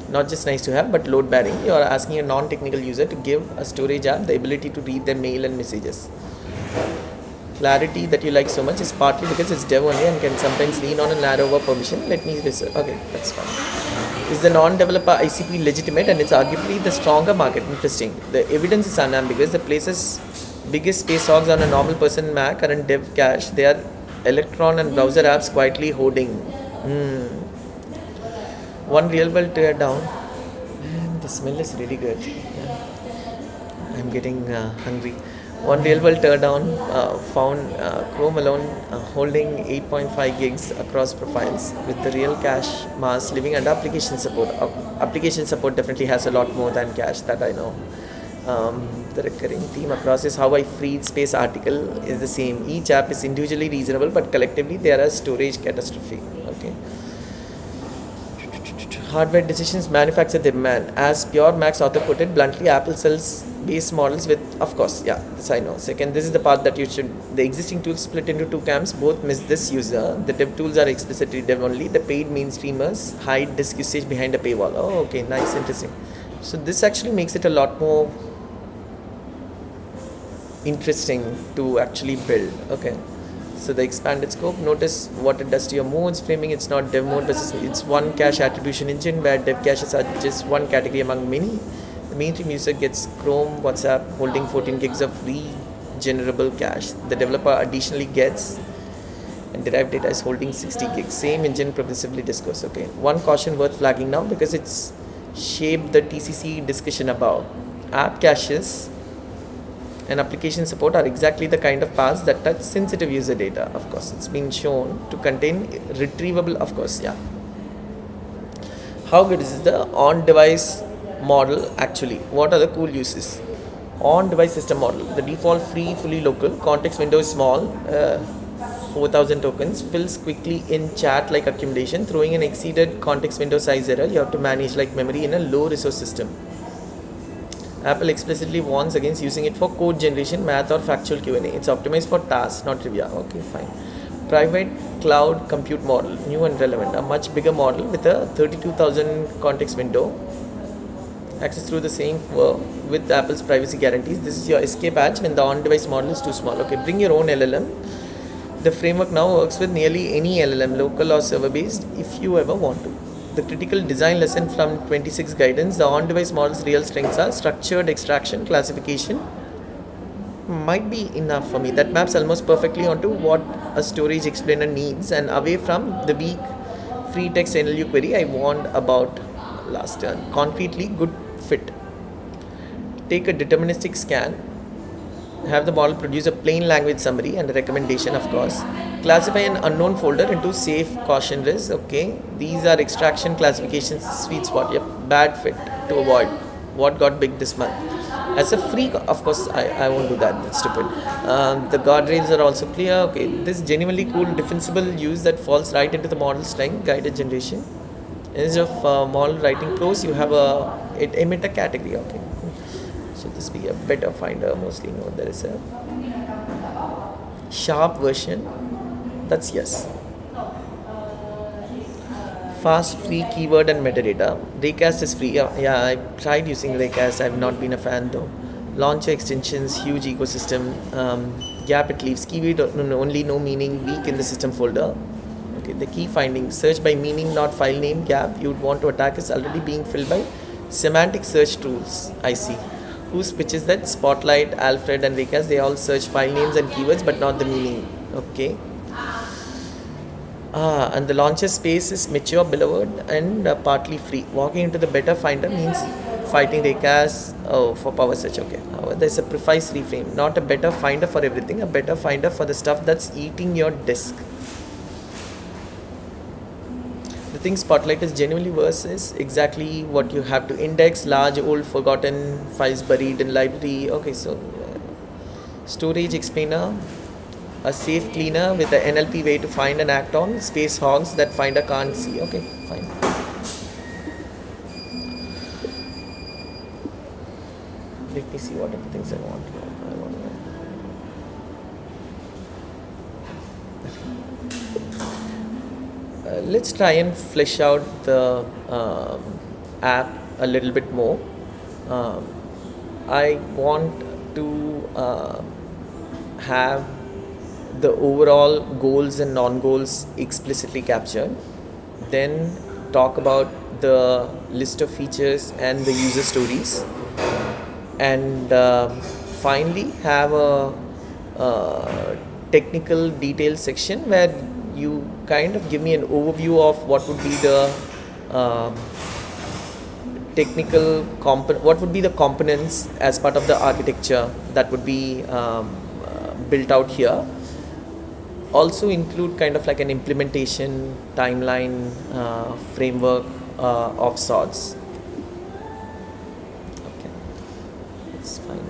not just nice to have but load bearing. You are asking a non-technical user to give a storage app the ability to read their mail and messages. Clarity that you like so much is partly because it's dev only and can sometimes lean on a narrower permission. Let me research. Okay, that's fine. Is the non-developer ICP legitimate? And it's arguably the stronger market. Interesting. The evidence is unambiguous. The places biggest space hogs on a normal person Mac are in dev cache. They are Electron and browser apps quietly hoarding. One real world tear down. Man, the smell is really good. Yeah. I'm getting hungry. One real world teardown found Chrome alone holding 8.5 gigs across profiles with the real cache mass living under application support. Application support definitely has a lot more than cache, that I know. The recurring theme across is how I freed space article is the same. Each app is individually reasonable, but collectively they are a storage catastrophe. Okay. Hardware decisions manufacture demand. As Pure Max author put it bluntly, Apple sells base models with, of course, yeah, this I know. Second, this is the part that you should, the existing tools split into two camps, both miss this user. The dev tools are explicitly dev only. The paid mainstreamers hide disk usage behind a paywall. Oh, okay, nice, interesting. So this actually makes it a lot more interesting to actually build. Okay. So the expanded scope, notice what it does to your modes, framing. It's not dev mode, but it's one cache attribution engine where dev caches are just one category among many. The mainstream user gets Chrome, WhatsApp holding 14 gigs of regenerable cache. The developer additionally gets, and derived data is holding 60 gigs. Same engine, progressively discourse. Okay. One caution worth flagging now because it's shaped the TCC discussion above. app caches and application support are exactly the kind of paths that touch sensitive user data. Of course, it's been shown to contain retrievable, of course, yeah. How good is the on-device model actually? What are the cool uses? On-device system model. The default free, fully local. Context window is small. 4,000 tokens. Fills quickly in chat like accumulation. Throwing an exceeded context window size error. You have to manage like memory in a low resource system. Apple explicitly warns against using it for code generation, math or factual Q&A. It's optimized for tasks, not trivia. Okay, fine. Private cloud compute model, new and relevant. A much bigger model with a 32,000 context window. Access through the same with Apple's privacy guarantees. This is your escape hatch when the on-device model is too small. Okay, bring your own LLM. The framework now works with nearly any LLM, local or server-based, if you ever want to. The critical design lesson from 26 guidance, the on-device model's real strengths are structured extraction, classification, might be enough for me. That maps almost perfectly onto what a storage explainer needs and away from the weak free text NLU query I warned about last turn. Concretely good fit. Take a deterministic scan, have the model produce a plain language summary and a recommendation, of course. Classify an unknown folder into safe, caution risk. Okay, these are extraction classification sweet spot. Yep, bad fit to avoid. What got big this month? As a free, of course, I won't do that. That's stupid. The guardrails are also clear. Okay, this genuinely cool, defensible use that falls right into the model strength, guided generation. Instead of model writing prose, you have it emit a category. Okay, so this be a better finder. Mostly, no, there is a sharp version. That's yes. Fast, free keyword and metadata. Raycast is free. Yeah, I tried using Raycast. I've not been a fan though. Launcher extensions, huge ecosystem. Gap it leaves. Keyword only no meaning. Weak in the system folder. Okay, the key finding. Search by meaning, not file name. Gap you would want to attack is already being filled by semantic search tools. I see. Whose pitches that? Spotlight, Alfred, and Raycast. They all search file names and keywords, but not the meaning. Okay. And the launcher space is mature, beloved, and partly free. Walking into the better finder means fighting Raycast for power search. Okay. There's a precise reframe. Not a better finder for everything, a better finder for the stuff that's eating your disk. The thing Spotlight is genuinely worse is exactly what you have to index: large, old, forgotten files buried in library. Okay, so storage explainer. A safe cleaner with the NLP way to find and act on space hogs that finder can't see. Okay, fine. Let me see what are the things I want. Let's try and flesh out the app a little bit more. I want to have the overall goals and non-goals explicitly captured, then talk about the list of features and the user stories, and finally have a technical detail section where you kind of give me an overview of what would be the technical what would be the components as part of the architecture that would be built out here. Also include kind of like an implementation timeline framework of sorts. Okay, that's fine.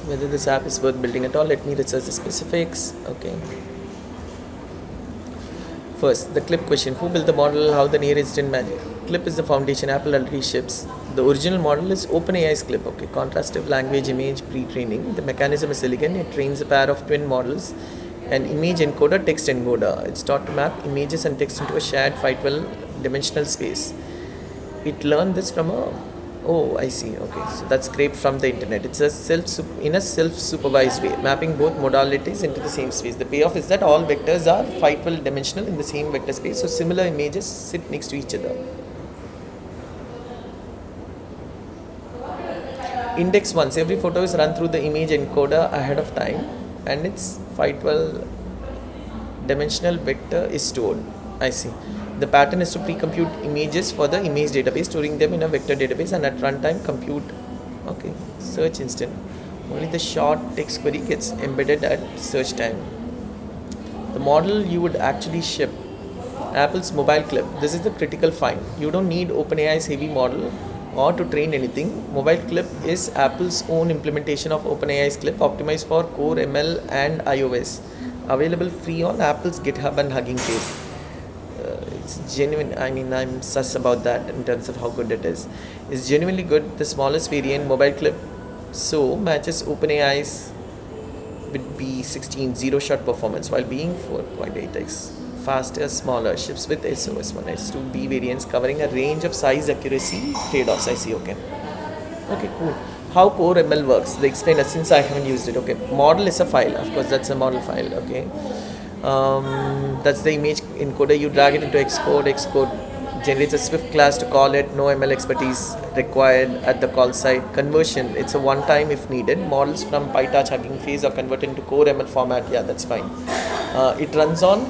Whether this app is worth building at all, let me research the specifics. Okay. First, the clip question. Who built the model? How the nearest did magic? Clip is the foundation. Apple already ships. The original model is OpenAI's Clip. Okay, contrastive language image pre-training. The mechanism is elegant. It trains a pair of twin models, an image encoder, text encoder. It's taught to map images and text into a shared 512 dimensional space. It learned this from a I see. Okay, so that's scraped from the internet. It's a self-supervised way, mapping both modalities into the same space. The payoff is that all vectors are 512 dimensional in the same vector space, so similar images sit next to each other. Index once every photo is run through the image encoder ahead of time, and it's 512 dimensional vector is stored. I see. The pattern is to pre-compute images for the image database, storing them in a vector database, and at runtime compute. Okay, search instant. Only the short text query gets embedded at search time. The model you would actually ship, Apple's mobile clip. This is the critical find. You don't need OpenAI's heavy model or to train anything. Mobile clip is Apple's own implementation of OpenAI's clip, optimized for Core ML and iOS. Available free on Apple's GitHub and Hugging Face. It's genuine. I mean, I'm sus about that in terms of how good it is. It's genuinely good. The smallest variant, mobile clip, so matches OpenAI's with B16 zero shot performance while being 4.8x faster, smaller. Ships with SOS 1 S2 B variants covering a range of size accuracy trade-offs. I see. Okay. Okay, cool. How Core ML works? They explain it since I haven't used it. Okay, model is a file. Of course, that's a model file. Okay, that's the image encoder. You drag it into Xcode. Xcode generates a Swift class to call it. No ML expertise required at the call site. Conversion. It's a one-time if needed. Models from PyTorch, Hugging Face are converted into Core ML format. Yeah, that's fine. It runs on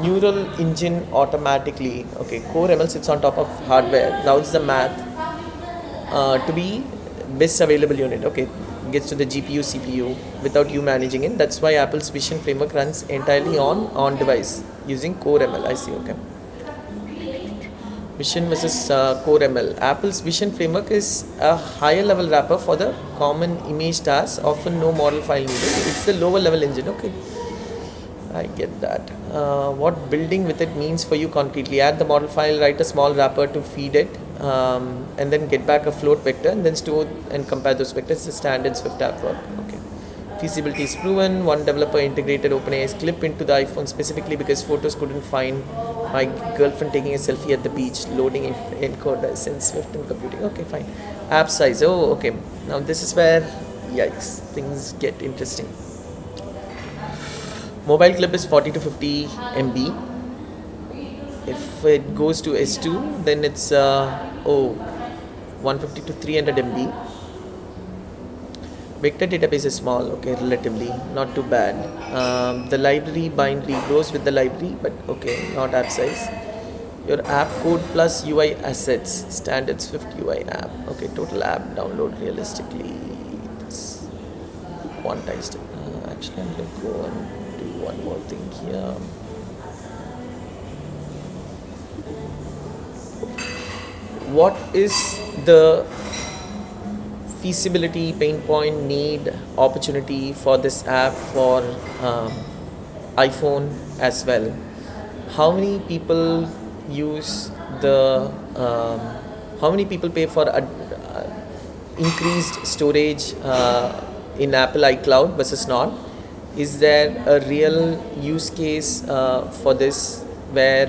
neural engine automatically. Okay, Core ML sits on top of hardware. Now it's the math. To be best available unit. Okay, gets to the GPU CPU without you managing it. That's why Apple's Vision framework runs entirely on device using Core ML. I see. Okay, Vision versus Core ML. Apple's Vision framework is a higher level wrapper for the common image tasks, often no model file needed. It's the lower level engine. Okay, I get that. What building with it means for you concretely: add the model file, write a small wrapper to feed it, and then get back a float vector, and then store and compare those vectors. The standard Swift app work. Okay. Feasibility is proven. One developer integrated OpenAI's clip into the iPhone specifically because photos couldn't find my girlfriend taking a selfie at the beach, loading encoders in Swift and computing. Okay, fine. App size. Oh, okay. Now this is where, yikes, things get interesting. Mobile clip is 40 to 50 MB. If it goes to S2, then it's 150 to 300 MB. Vector database is small, okay, relatively, not too bad. The library binary grows with the library, but okay, not app size. Your app code plus UI assets, standard Swift UI app. Okay, total app download realistically. It's quantized. Actually, I'm going to go and do one more thing here. What is the feasibility, pain point, need, opportunity for this app for iPhone as well? How many people use the how many people pay for increased storage in Apple iCloud versus not? Is there a real use case for this where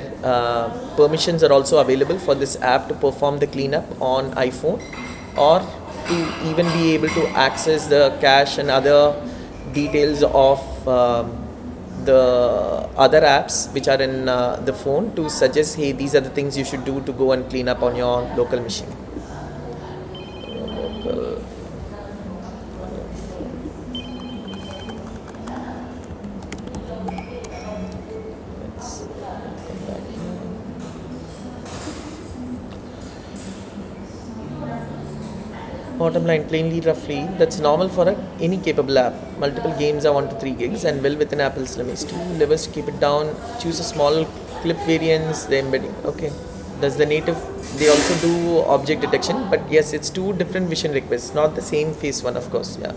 permissions are also available for this app to perform the cleanup on iPhone, or to even be able to access the cache and other details of the other apps which are in the phone to suggest, hey, these are the things you should do to go and clean up on your local machine. Let's come back here. Bottom line, plainly, roughly, that's normal for any capable app. Multiple games are 1 to 3 gigs and well within Apple's limits. 2 levers to keep it down. Choose a small clip variants, the embedding. Okay. Does the native, they also do object detection, but yes, it's 2 different vision requests, not the same face one, of course. Yeah.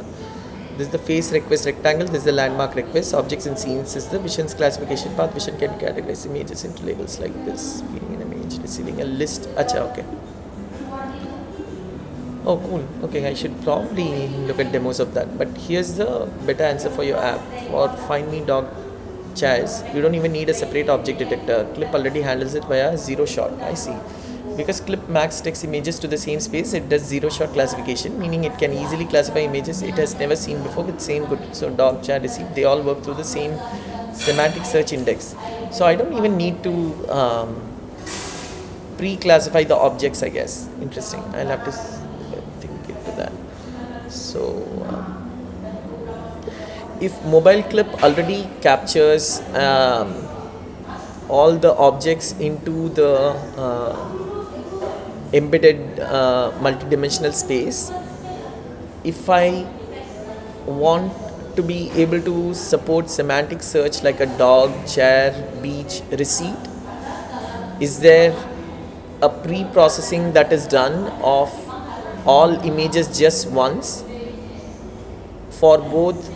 This is the face request rectangle, this is the landmark request. Objects and scenes is the vision's classification path. Vision can categorize images into labels like this. Feeding an image, receiving a list. Acha, okay. Oh, cool. Okay, I should probably look at demos of that. But here's the better answer for your app. For Find Me Dog Chairs, you don't even need a separate object detector. Clip already handles it via zero shot. I see. Because Clip max takes images to the same space, it does zero shot classification, meaning it can easily classify images it has never seen before with same good. So dog, chair, receive, they all work through the same semantic search index. So I don't even need to pre-classify the objects, I guess. Interesting. I'll have to think into that. So if mobile clip already captures all the objects into the embedded multidimensional space, if I want to be able to support semantic search like a dog, chair, beach, receipt, is there a pre-processing that is done of all images just once for both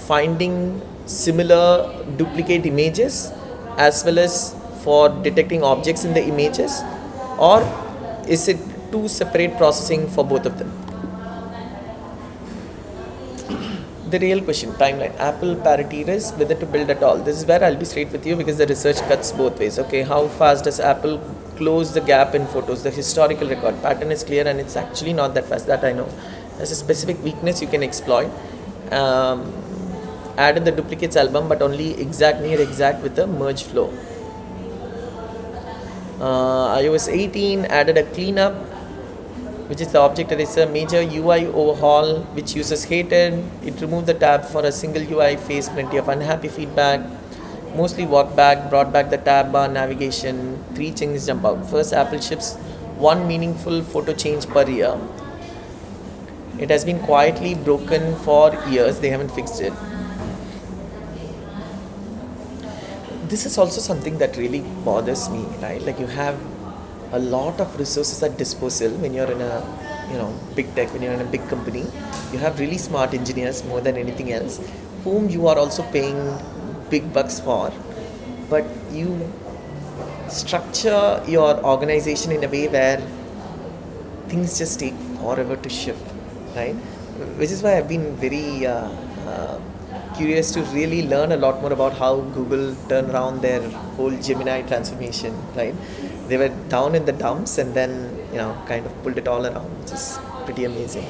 finding similar duplicate images as well as for detecting objects in the images, or is it two separate processing for both of them? The real question, timeline. Apple parity is whether to build at all. This is where I'll be straight with you because the research cuts both ways. Okay, how fast does Apple close the gap in photos? The historical record pattern is clear and it's actually not that fast, that I know. There's a specific weakness you can exploit. Added the duplicates album but only exact near exact with the merge flow. iOS 18 added a cleanup, which is the object eraser, major UI overhaul which users hated. It removed the tab for a single UI, faced plenty of unhappy feedback, mostly walked back, brought back the tab bar navigation. 3 changes jump out. First, Apple ships 1 meaningful photo change per year. It has been quietly broken for years, they haven't fixed it. This is also something that really bothers me, right? Like, you have a lot of resources at disposal when you're in a big tech, when you're in a big company. You have really smart engineers more than anything else, whom you are also paying big bucks for, but you structure your organization in a way where things just take forever to ship, right? Which is why I've been very curious to really learn a lot more about how Google turned around their whole Gemini transformation, right? They were down in the dumps and then, kind of pulled it all around, which is pretty amazing.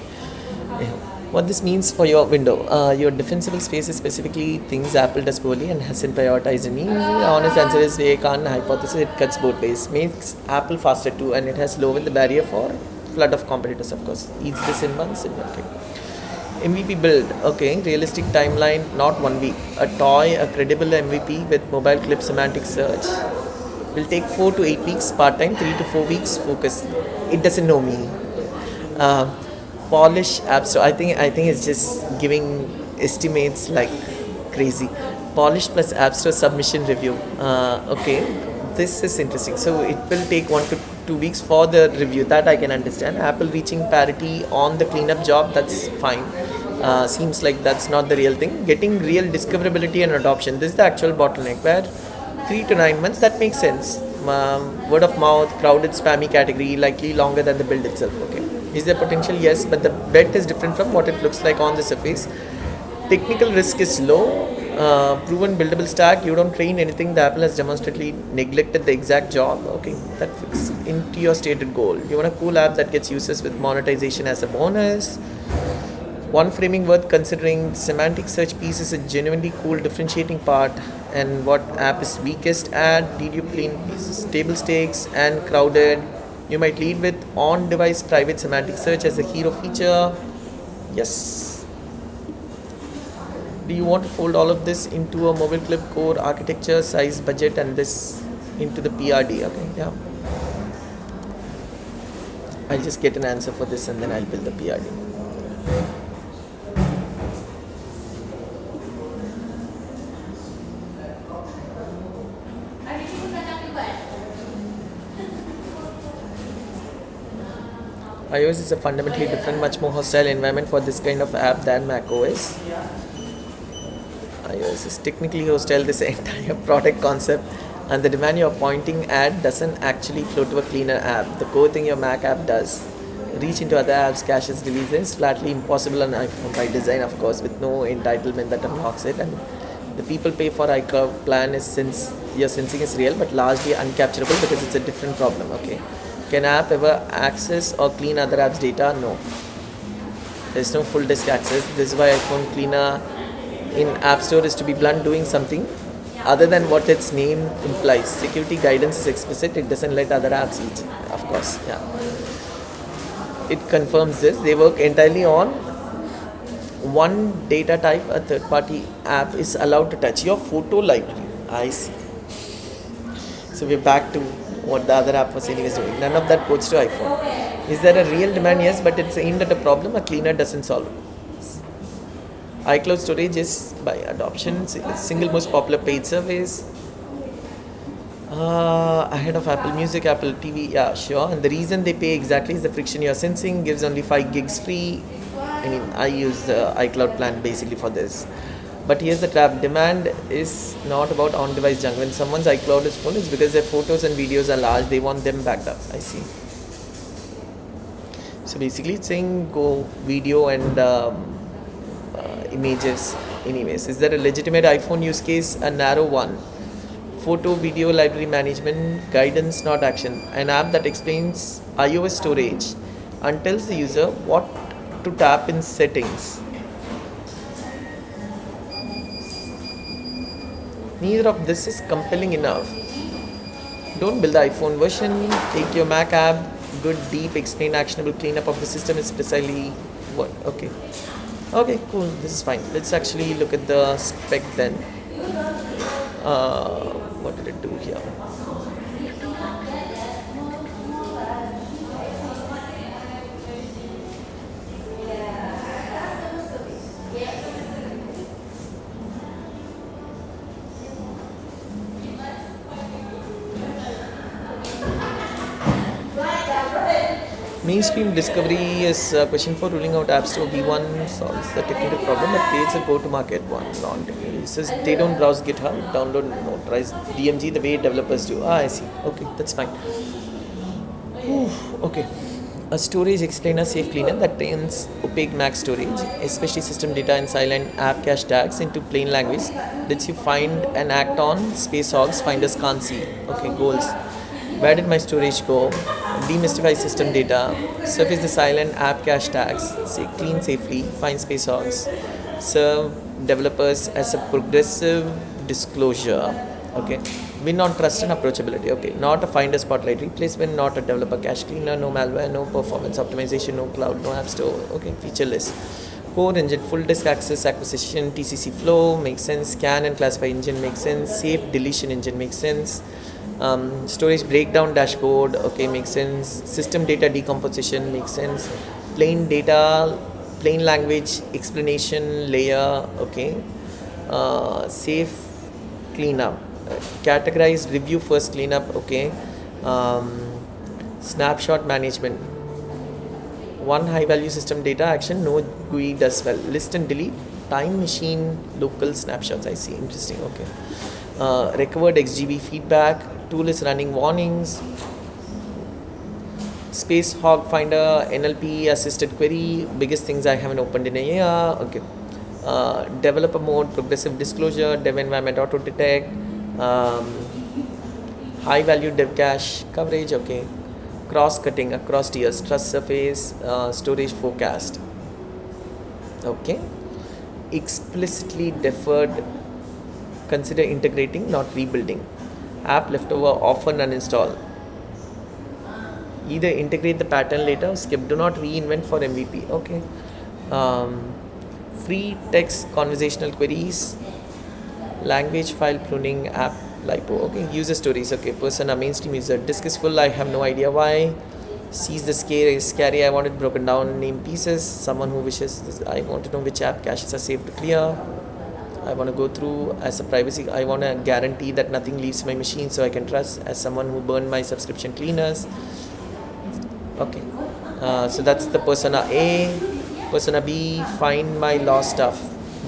Yeah. What this means for your window, your defensible space is specifically things Apple does poorly and hasn't prioritized in me. The honest answer is we can't hypothesis, it cuts both ways. Makes Apple faster too, and it has lowered the barrier for flood of competitors, of course. Eats this in months, okay. MVP build, okay, realistic timeline, not 1 week. A toy, a credible MVP with mobile clip semantic search will take 4 to 8 weeks part-time, 3 to 4 weeks focus. It doesn't know me. Polish App Store, I think it's just giving estimates like crazy. Polish plus App Store submission review. Okay, this is interesting. So it will take 1 to 2 weeks for the review, that I can understand. Apple reaching parity on the cleanup job, that's fine. Seems like that's not the real thing. Getting real discoverability and adoption, this is the actual bottleneck, where 3 to 9 months, that makes sense. Word of mouth, crowded spammy category, likely longer than the build itself. Okay, is there potential? Yes, but the bet is different from what it looks like on the surface. Technical risk is low. Proven buildable stack, you don't train anything. The Apple has demonstrably neglected the exact job. Okay, that fits into your stated goal. You want a cool app that gets users with monetization as a bonus. One framing worth considering, semantic search piece is a genuinely cool differentiating part. And what app is weakest at? Did you clean pieces? Table stakes and crowded. You might lead with on-device private semantic search as a hero feature. Yes. Do you want to fold all of this into a mobile clip core architecture, size, budget, and this into the PRD? Okay, yeah. I'll just get an answer for this and then I'll build the PRD. iOS is a fundamentally different, much more hostile environment for this kind of app than macOS. iOS is technically hostile, this entire product concept, and the demand you're pointing at doesn't actually flow to a cleaner app. The core thing your Mac app does, reach into other apps, caches, releases, flatly impossible on iPhone by design, of course, with no entitlement that unlocks it. And the people pay for iCloud plan is, since your sensing is real, but largely uncapturable because it's a different problem. Okay. Can app ever access or clean other apps' data? No. There's no full disk access. This is why iPhone Cleaner in App Store is, to be blunt, doing something other than what its name implies. Security guidance is explicit. It doesn't let other apps eat. Of course, yeah. It confirms this. They work entirely on one data type a third party app is allowed to touch your photo library. I see. So we're back to what the other app was anyways doing. None of that goes to iPhone. Is there a real demand? Yes, but it's aimed at a problem a cleaner doesn't solve. iCloud storage is by adoption single most popular paid service. Ahead of Apple Music, Apple TV, yeah, sure. And the reason they pay exactly is the friction you're sensing, gives only 5 gigs free. I mean, I use the iCloud plan basically for this. But here's the trap, demand is not about on-device junk. When someone's iCloud is full, it's because their photos and videos are large, they want them backed up. I see. So basically it's saying go video and images anyways. Is there a legitimate iPhone use case? A narrow one. Photo video library management, guidance not action. An app that explains iOS storage and tells the user what to tap in settings. Neither of this is compelling enough. Don't build the iPhone version, take your Mac app, good deep explain actionable cleanup of the system is precisely what. Okay, cool, this is fine. Let's actually look at the spec then. What did it do here? Mainstream discovery is a question for ruling out App Store V1 solves the technical problem but creates a go-to-market one. Non-technical users, they don't browse GitHub, download and notorize DMG the way developers do. I see. Okay, that's fine. Okay. A storage explainer safe cleaner that turns opaque Mac storage, especially system data and silent app cache tags into plain language, lets you find and act on space hogs finders can't see. Okay, goals. Where did my storage go? Demystify system data, surface the silent app cache tags, say clean safely, find space hogs, serve developers as a progressive disclosure. Okay, win on trust and approachability. Okay, not a finder spotlight replacement, not a developer cache cleaner, no malware, no performance optimization, no cloud, no app store. Okay, feature list. Core engine, full disk access, acquisition, TCC flow makes sense. Scan and classify engine makes sense. Safe deletion engine makes sense. Storage breakdown dashboard, okay, makes sense. System data decomposition makes sense. Plain data, plain language explanation layer, okay. Safe cleanup, categorized review first cleanup, okay. Snapshot management, one high value system data action, no GUI does well. List and delete, time machine, local snapshots. I see, interesting, okay. Recovered XGB feedback, tool is running warnings, space hog finder, NLP assisted query, biggest things I haven't opened in a year. Okay. Developer mode, progressive disclosure, dev environment auto detect, high value dev cache coverage, okay. Cross cutting across tiers, trust surface, storage forecast, okay. Explicitly deferred, consider integrating, not rebuilding. App leftover, often uninstall. Either integrate the pattern later or skip. Do not reinvent for MVP. Okay. Free text conversational queries, language file pruning, app lipo. Okay. User stories. Okay. Persona mainstream user. Disk is full. I have no idea why. Sees the scary. I want it broken down, name pieces. Someone who wishes this. I want to know which app caches are safe to clear. I want to go through as a privacy. I want to guarantee that nothing leaves my machine so I can trust as someone who burned my subscription cleaners. Okay, so that's the persona A. Persona B, find my lost stuff.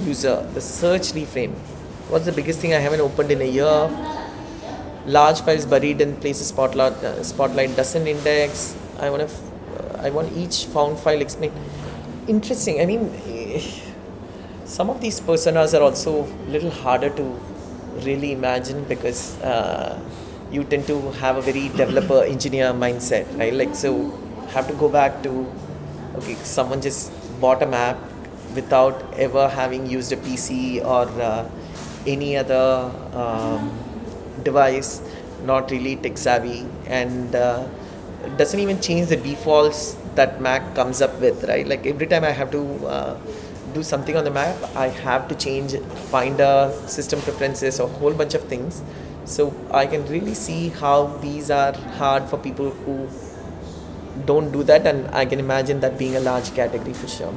User, the search reframe. What's the biggest thing I haven't opened in a year? Large files buried in places spotlight doesn't index. I want each found file explained. Interesting. I mean, some of these personas are also a little harder to really imagine because you tend to have a very developer engineer mindset, right? Like, so have to go back to, okay, someone just bought a Mac without ever having used a PC or any other device, not really tech savvy, and doesn't even change the defaults that Mac comes up with, right? Like every time I have to do something on the map, I have to change Finder, system preferences, a whole bunch of things. So I can really see how these are hard for people who don't do that, and I can imagine that being a large category for sure.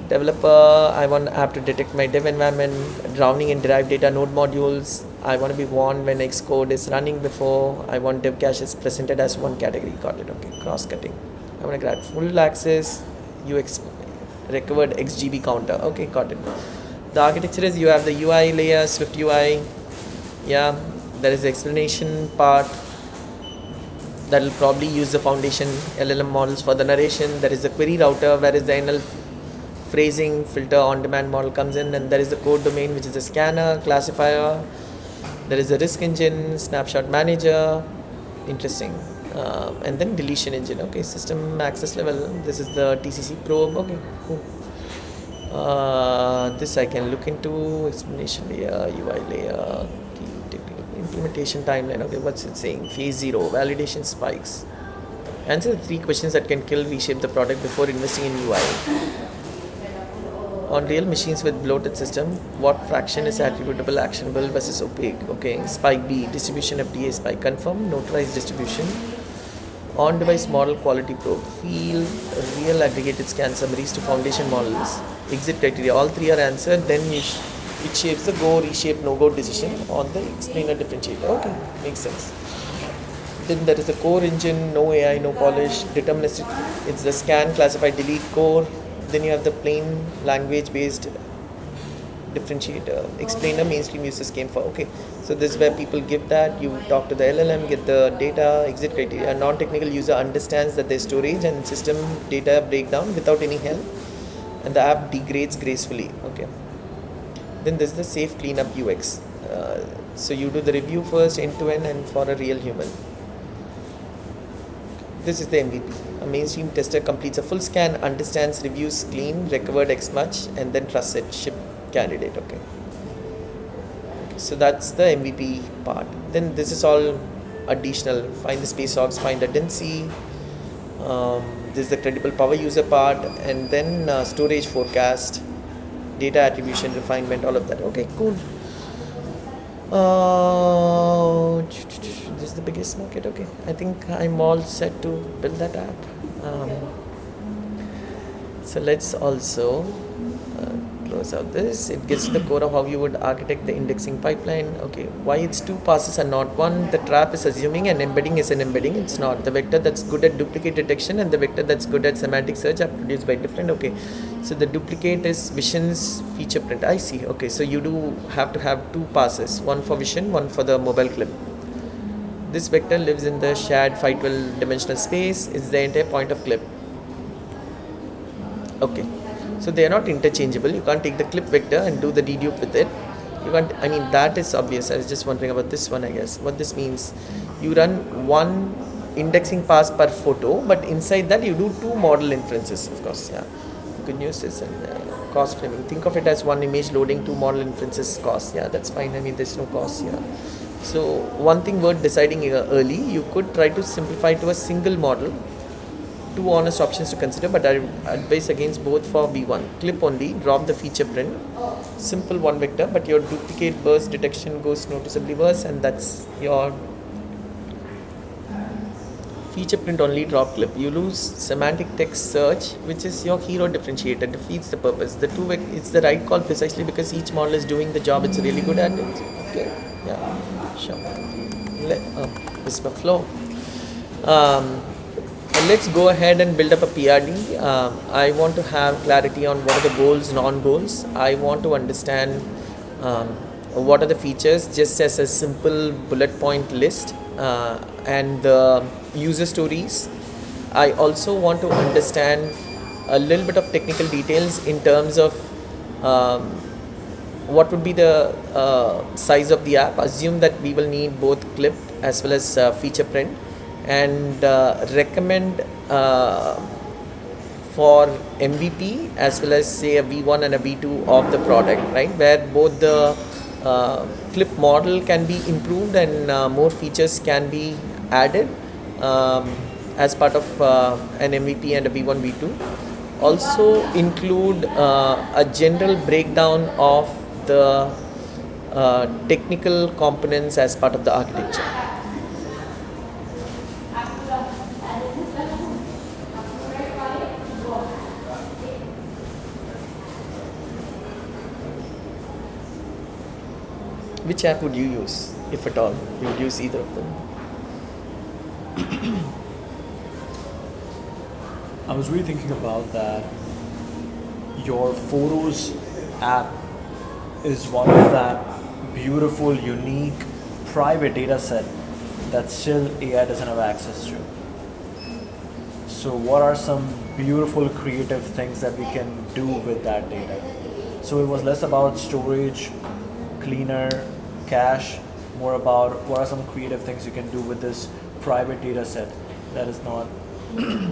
Developer, I have to detect my dev environment, drowning in derived data node modules. I want to be warned when Xcode is running before. I want dev caches presented as one category. Got it. Okay. Cross cutting. I want to grab full access. UX recovered XGB counter. Okay. Got it. The architecture is you have the UI layer, Swift UI. Yeah. There is the explanation part. That will probably use the foundation LLM models for the narration. There is the query router, where is the NL phrasing filter on demand model comes in, and there is the code domain, which is the scanner classifier. There is the risk engine, snapshot manager, interesting, and then deletion engine. Okay, system access level. This is the TCC probe. Okay, cool. This I can look into. Explanation layer, UI layer, implementation timeline. Okay, what's it saying? Phase 0, validation spikes. Answer the 3 questions that can kill, reshape the product before investing in UI. On real machines with bloated system, what fraction is attributable, actionable versus opaque? Okay, spike B, distribution FDA spike, confirm, notarized distribution. On-device model quality probe, field, real aggregated scan summaries to foundation models. Exit criteria, all 3 are answered, then it shapes the go, reshape, no-go decision on the explainer differentiator. Okay, makes sense. Then there is the core engine, no AI, no polish, deterministic, it's the scan, classify, delete, core. Then you have the plain language based differentiator. Explainer, mainstream users came for. Okay, so this is where people give that. You talk to the LLM, get the data, exit criteria. A non-technical user understands that there's storage and system data breakdown without any help, and the app degrades gracefully. Okay. Then there's the safe cleanup UX. So you do the review first, end to end, and for a real human. This is the MVP. A mainstream tester completes a full scan, understands, reviews, clean, recovered X much, and then trusts it, ship candidate. Okay. So that's the MVP part. Then this is all additional. Find the space hogs, find latency. This is the credible power user part, and then storage forecast, data attribution, refinement, all of that. Okay, cool. This is the biggest market. Okay, I think I'm all set to build that app. So let's also close out this. It gets to the core of how you would architect the indexing pipeline. Okay, why it's 2 passes and not 1? The trap is assuming an embedding is an embedding. It's not. The vector that's good at duplicate detection and the vector that's good at semantic search are produced by different. Okay, so the duplicate is vision's feature print. I see. Okay, so you do have to have 2 passes, one for vision, one for the mobile clip. This vector lives in the shared 512 dimensional space. It's the entire point of clip. Okay, so they are not interchangeable. You can't take the clip vector and do the dedupe with it. You can't, I mean, that is obvious. I was just wondering about this one, I guess. What this means, you run one indexing pass per photo, but inside that you do 2 model inferences, of course. Yeah, good news is cost framing. Think of it as one image loading, 2 model inferences cost. Yeah, that's fine. I mean, there's no cost here. So one thing worth deciding early, you could try to simplify to a single model. 2 honest options to consider, but I advise against both for V1. Clip only, drop the feature print. Simple 1 vector, but your duplicate burst detection goes noticeably worse, and that's your feature print only, drop clip. You lose semantic text search, which is your hero differentiator, defeats the purpose. The 2 it's the right call precisely because each model is doing the job it's really good at it. Okay, yeah, sure. Whisper flow. Let's go ahead and build up a PRD. I want to have clarity on what are the goals, non-goals. I want to understand what are the features just as a simple bullet point list and the user stories. I also want to understand a little bit of technical details in terms of what would be the size of the app. Assume that we will need both clip as well as feature print, and recommend for MVP as well as say a V1 and a V2 of the product, right, where both the clip model can be improved and more features can be added as part of an MVP and a V1 V2. also include a general breakdown of the technical components as part of the architecture. Which app would you use, if at all? You would use either of them? I was really thinking about that. Your Photos app is one of that beautiful, unique, private data set that still AI doesn't have access to. So, what are some beautiful, creative things that we can do with that data? So, it was less about storage, cleaner, cache, more about what are some creative things you can do with this private data set that is not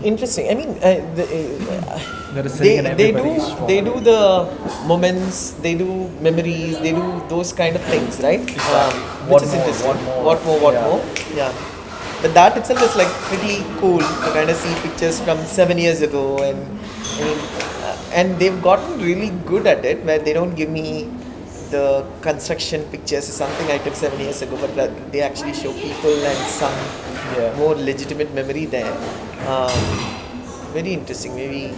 Interesting. I mean, that is sitting in they everybody's phone. do the moments, they do memories, they do those kind of things, right? What Which is more, interesting. what more? What Yeah. more? Yeah. But that itself is like pretty cool to kind of see pictures from 7 years ago, and I mean, and they've gotten really good at it, where they don't give me the construction pictures is something I took 7 years ago, but they actually show people and some Yeah. more legitimate memory there. Very interesting. Maybe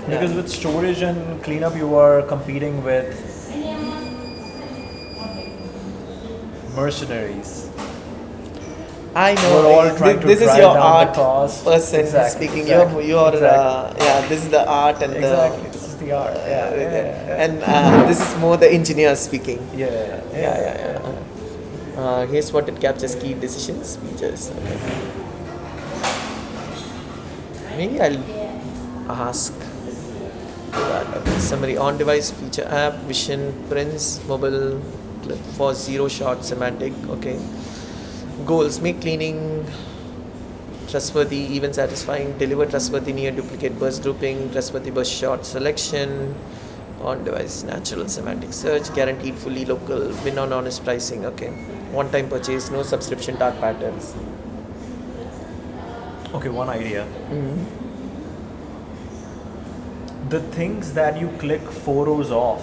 Because with storage and cleanup, you are competing with mercenaries. I know. We're all trying to This is drive your down the art cost. person Exactly, speaking. exactly, You're exactly. yeah. This is the art and Exactly. This is the art. and this is more the engineer speaking. Yeah. Here's what it captures: key decisions, features. Okay. Maybe I'll ask that. Okay. Summary: on-device feature app, vision, prints, mobile clip for zero shot semantic. Okay. Goals: make cleaning trustworthy, even satisfying, deliver trustworthy near duplicate burst grouping, trustworthy burst shot selection, on device natural semantic search, guaranteed fully local, win on honest pricing. Okay. One time purchase, no subscription dark patterns. Okay, one idea. The things that you click photos of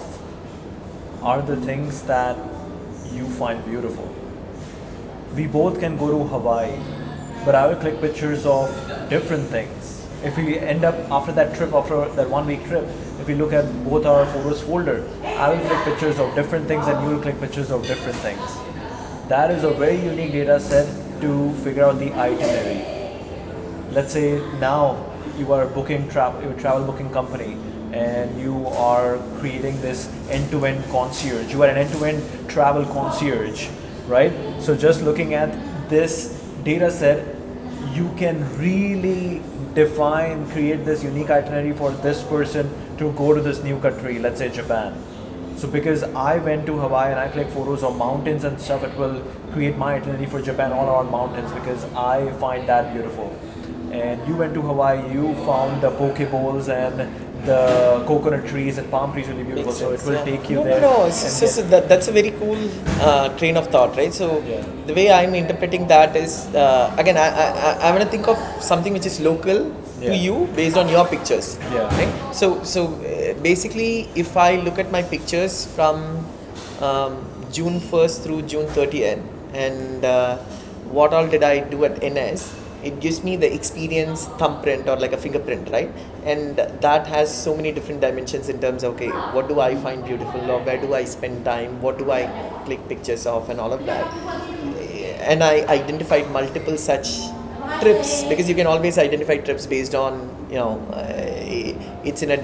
are the things that you find beautiful. We both can go to Hawaii, but I will click pictures of different things. If we end up after that trip, after that 1 week trip, if we look at both our photos folder, I will click pictures of different things and you will click pictures of different things. That is a very unique data set to figure out the itinerary. Let's say now you are booking you're a travel booking company and you are creating this end-to-end concierge. You are an end-to-end travel concierge, right? So just looking at this data set, you can really create this unique itinerary for this person to go to this new country, let's say Japan. So because I went to Hawaii and I click photos of mountains and stuff, it will create my itinerary for Japan all around mountains because I find that beautiful. And you went to Hawaii, you found the poke bowls and the coconut trees and palm trees really beautiful. So it will take you there. No. and So get- that's a very cool train of thought, right? So Yeah. the way I'm interpreting that is, again, I'm going to think of something which is local Yeah. to you based on your pictures. Yeah. Right? So basically, if I look at my pictures from June 1st through June 30th, and what all did I do at NS, it gives me the experience thumbprint or like a fingerprint, right? And that has so many different dimensions in terms of, okay, what do I find beautiful, or where do I spend time, what do I click pictures of, and all of that. And I identified multiple such trips, because you can always identify trips based on, it's in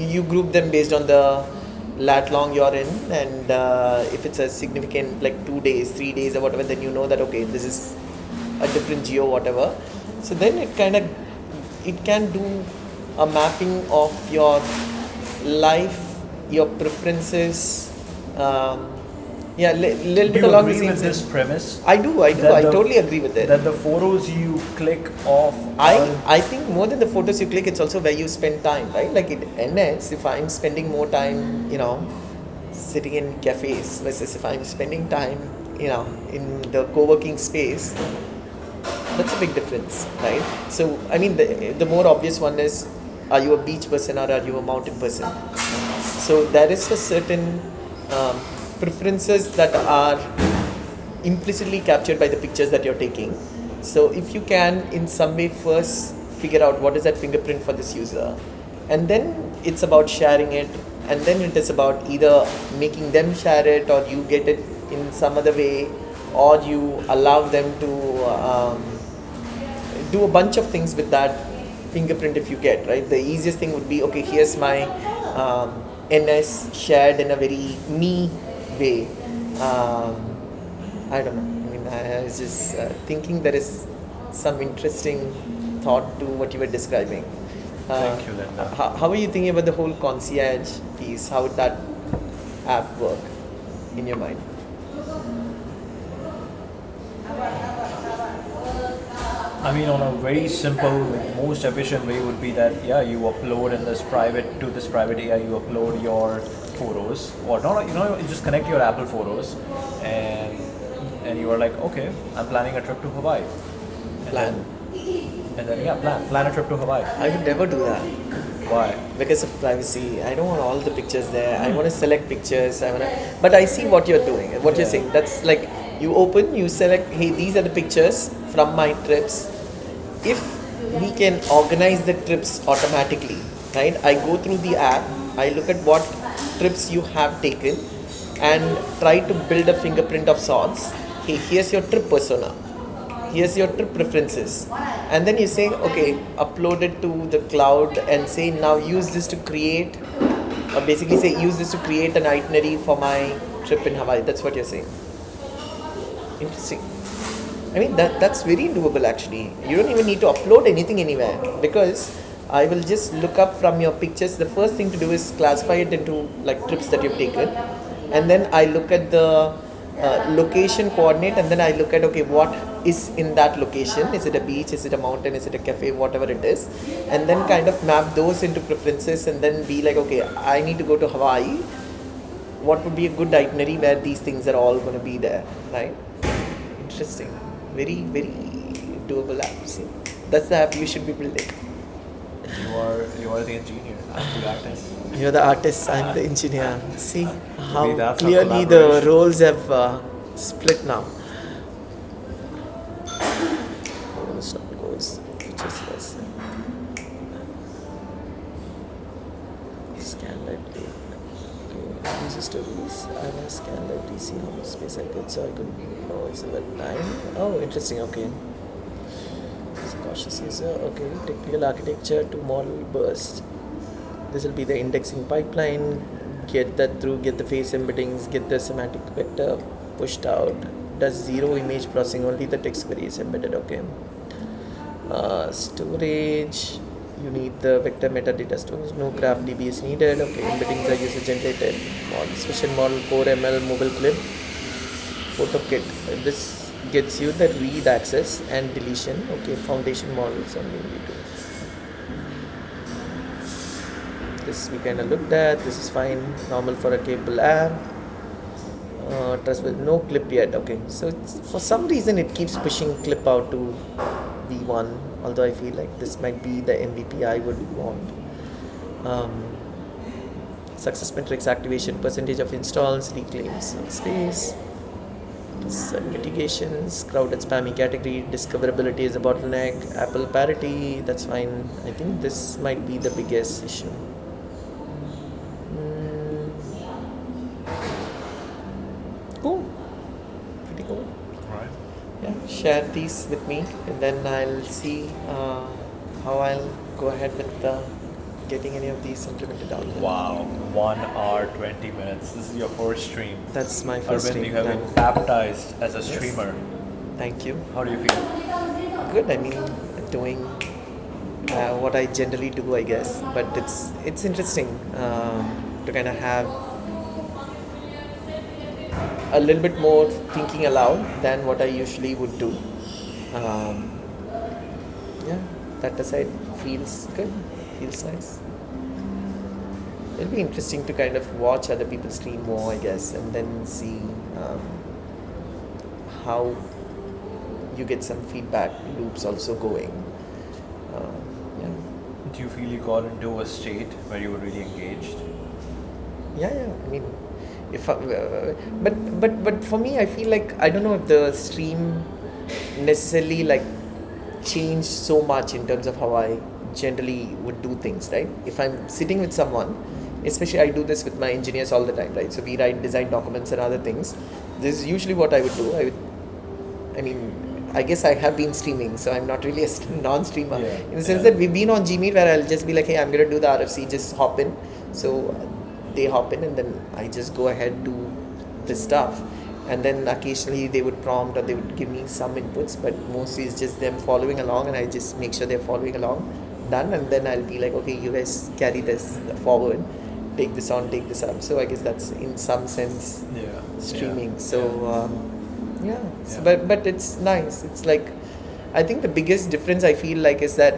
you group them based on the lat long you're in, and if it's a significant, like 2 days, 3 days, or whatever, then you know that, okay, this is a different geo, whatever. So then it can do a mapping of your life, your preferences, little Do bit you along the agree same with this premise? I do. That I the- totally agree with it. That the photos you click off. I think more than the photos you click, it's also where you spend time, right? Like in NS, if I'm spending more time, sitting in cafes versus if I'm spending time, in the co-working space, that's a big difference, right? So, I mean, the more obvious one is are you a beach person or are you a mountain person? So there is a certain preferences that are implicitly captured by the pictures that you're taking. So if you can in some way first figure out what is that fingerprint for this user, and then it's about sharing it, and then it is about either making them share it or you get it in some other way, or you allow them to do a bunch of things with that fingerprint if you get, right? The easiest thing would be, okay, here's my NS shared in a very me way. I don't know. I mean, I was just thinking there is some interesting thought to what you were describing. Thank you, Linda. How are you thinking about the whole concierge piece? How would that app work in your mind? I mean, on a very simple, most efficient way would be that you upload in this private AI, you upload your photos, or not, you just connect your Apple photos, and you are like, okay, I'm planning a trip to Hawaii. Plan. Plan a trip to Hawaii. I would never do that. Why? Because of privacy. I don't want all the pictures there. I want to select pictures. But I see what you're doing, what you're saying. That's like you open, you select, hey, these are the pictures from my trips. If we can organize the trips automatically, right? I go through the app, I look at what trips you have taken and try to build a fingerprint of sorts. Hey, here's your trip persona. Here's your trip preferences. And then you say, okay, upload it to the cloud and say, now use this to create, or basically say, use this to create an itinerary for my trip in Hawaii. That's what you're saying. Interesting. I mean, that's very doable actually. You don't even need to upload anything anywhere, because I will just look up from your pictures. The first thing to do is classify it into like trips that you've taken. And then I look at the location coordinate, and then I look at, okay, what is in that location? Is it a beach? Is it a mountain? Is it a cafe? Whatever it is. And then kind of map those into preferences, and then be like, okay, I need to go to Hawaii. What would be a good itinerary where these things are all going to be there, right? Interesting. Very, very doable app. See, that's the app you should be building. You are the engineer. I'm the artist. You're the artist, I'm the engineer. See how that's our clearly the collaboration. roles have split now. Goes just less. Scan library. Okay. User stories. I want to scan library, see how much space I get, so I could know it's about 9. Oh, interesting. Okay. Cautious user. Okay. Technical architecture to model burst. This will be the indexing pipeline. Get that through, get the face embeddings, get the semantic vector pushed out. Does zero image processing, only the text query is embedded. Okay. Storage, you need the vector metadata storage. No graph DB is needed. Okay. Embeddings are user generated. Model, special model, core ML, mobile clip, photo kit. This gets you the read access and deletion. Okay. Foundation models only need to. This we kind of looked at. This is fine, normal for a cable app. Trust with no clip yet. Okay, so for some reason it keeps pushing clip out to V1, although I feel like this might be the MVP I would want. Success metrics, activation, percentage of installs, reclaims space, mitigations, crowded spammy category, discoverability is a bottleneck, Apple parity, that's fine. I think this might be the biggest issue. Cool. Pretty cool. Right. Yeah, share these with me, and then I'll see how I'll go ahead with getting any of these implemented out. Wow. 1 hour 20 minutes. This is your first stream. That's my first Aravind, stream. you have been baptized as a streamer. Thank you. How do you feel? Good. I mean, doing what I generally do, I guess. But it's interesting to kind of have a little bit more thinking aloud than what I usually would do. Yeah, that aside feels good. Feels nice. It'll be interesting to kind of watch other people stream more, I guess, and then see how you get some feedback loops also going. Yeah. Do you feel you got into a state where you were really engaged? Yeah. I mean, if I, but for me, I feel like I don't know if the stream necessarily like changed so much in terms of how I generally would do things. Right? If I'm sitting with someone, especially I do this with my engineers all the time. Right? So we write design documents and other things. This is usually what I would do. I mean, I guess I have been streaming, so I'm not really a non-streamer. Yeah, In the sense yeah. that we've been on Gmeet where I'll just be like, hey, I'm gonna do the RFC, just hop in. So they hop in and then I just go ahead do the stuff. And then occasionally they would prompt or they would give me some inputs, but mostly it's just them following along and I just make sure they're following along. Done, and then I'll be like, okay, you guys carry this forward, take this on, take this up. So I guess that's in some sense Yeah. streaming. Yeah. So yeah. So, Yeah. but it's nice. It's like I think the biggest difference I feel like is that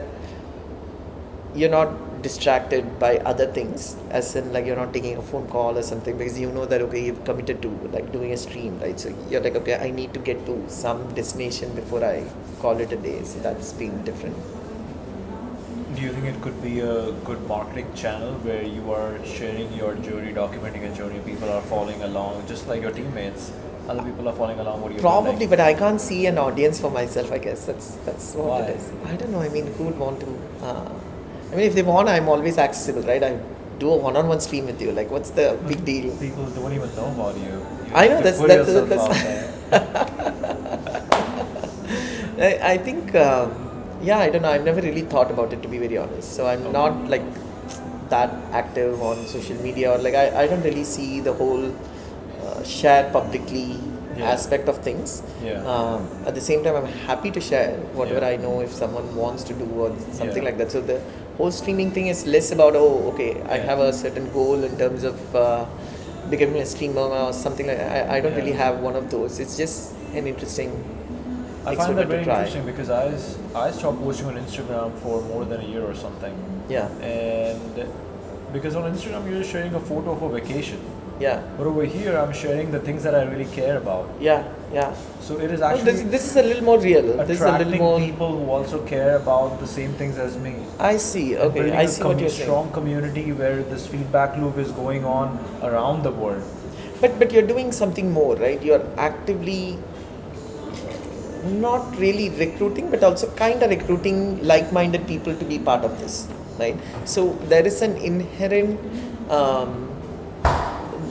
you're not distracted by other things, as in like you're not taking a phone call or something, because you know that okay, you've committed to like doing a stream, right? So you're like, okay, I need to get to some destination before I call it a day. So that's been different. Do you think it could be a good marketing channel where you are sharing your journey, documenting your journey, people are following along, just like your teammates, other people are following along what you're Probably, building? but I can't see an audience for myself. I guess that's what Why? it is. I don't know. I mean, who would want to? I mean, if they want, I'm always accessible, right? I do a one-on-one stream with you. Like, what's the big deal? People don't even know about you. You I know, have to that's- put that's- yourself that's- out there. I think, yeah, I don't know. I've never really thought about it, to be very honest. So I'm not like that active on social media, or like I don't really see the whole share publicly Yeah. aspect of things. Yeah. At the same time, I'm happy to share whatever Yeah. I know if someone wants to do or something Yeah. like that. So the whole streaming thing is less about, oh, okay, I Yeah. have a certain goal in terms of becoming a streamer or something like that. I don't Yeah. really have one of those. It's just an interesting I find that experiment very to try. interesting because I stopped posting on Instagram for more than a year or something. Yeah, And because on Instagram you're just sharing a photo of a vacation. yeah, But over here I'm sharing the things that I really care about. yeah, yeah. So it is No, actually this is a little more real. This is a attracting little more. people who also care about the same things as me. I see. Okay, Building I a see what you're saying. strong community where this feedback loop is going on around the world. But you're doing something more, right? You're actively not really recruiting, but also kind of recruiting like-minded people to be part of this, right? So there is an inherent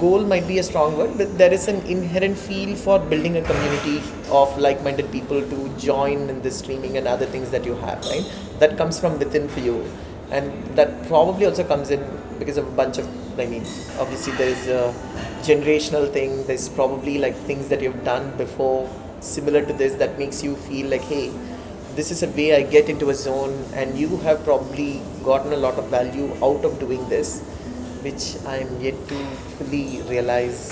goal, might be a strong word, but there is an inherent feel for building a community of like-minded people to join in this streaming and other things that you have, right? That comes from within for you, and that probably also comes in because of a bunch of, I mean, obviously there is a generational thing. There's probably like things that you've done before similar to this that makes you feel like, hey, this is a way I get into a zone, and you have probably gotten a lot of value out of doing this, which I'm yet to fully realize,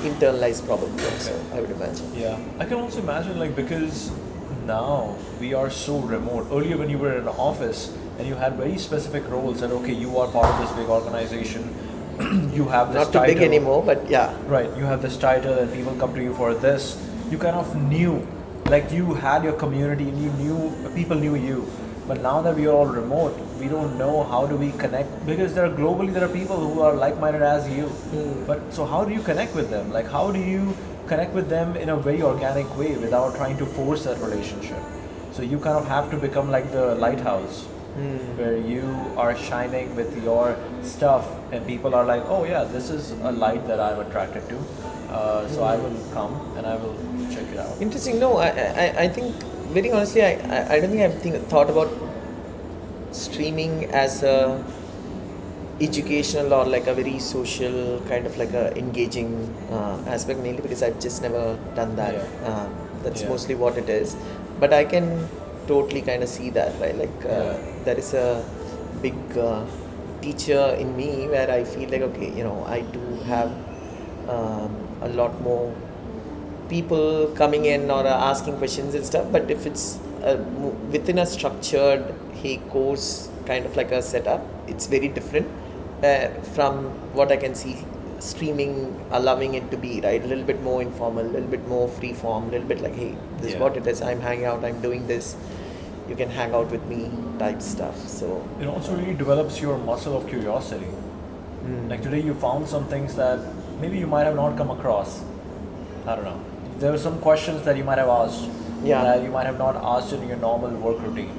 internalize probably also, I would imagine. Yeah, I can also imagine like because now we are so remote. Earlier, when you were in an office and you had very specific roles, and okay, you are part of this big organization, you have this Not too title. big anymore, but yeah. Right, you have this title, and people come to you for this. You kind of knew, like you had your community, and you knew people knew you. But now that we are all remote, we don't know how do we connect, because there are people who are like-minded as you. But so how do you connect with them? Like how do you connect with them in a very organic way without trying to force that relationship? So you kind of have to become like the lighthouse where you are shining with your stuff, and people are like, oh yeah, this is a light that I'm attracted to. So I will come and I will check it out. Interesting. No, I think very honestly, I don't think I've thought about streaming as a educational or like a very social kind of like a engaging aspect, mainly because I've just never done that. Yeah. That's Yeah. mostly what it is. But I can totally kind of see that, right? Like there is a big teacher in me where I feel like, okay, I do have a lot more people coming in or asking questions and stuff, but if it's within a structured course kind of like a setup, it's very different from what I can see streaming allowing it to be, right? A little bit more informal, a little bit more free form, a little bit like, hey, this is Yeah. what it is, I'm hanging out, I'm doing this. you can hang out with me type stuff. So It also really develops your muscle of curiosity. Like today, you found some things that maybe you might have not come across. I don't know. There were some questions that you might have asked Yeah. that you might have not asked in your normal work routine.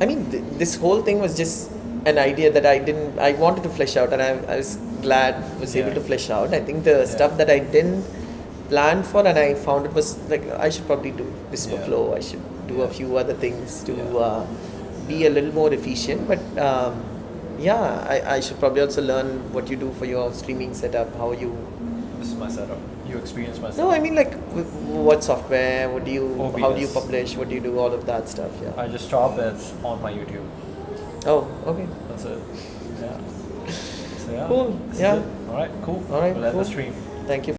I mean, this whole thing was just an idea that I wanted to flesh out, and I was glad was able Yeah. to flesh out. I think the stuff that I didn't plan for and I found it was like, I should probably do this for Yeah. flow. I should do a Yeah. few other things to Yeah. be a little more efficient. But yeah, I should probably also learn what you do for your streaming setup, how you. This is my setup. You experience my setup. No, I mean like what software, what do you, how do you OBS. publish, what do you do, all of that stuff. Yeah. I just stop it's on my YouTube. Oh, okay. That's it. Yeah. So yeah. Cool. This is Yeah. it. All right. Cool. All right. We'll end Cool. the stream. Thank you.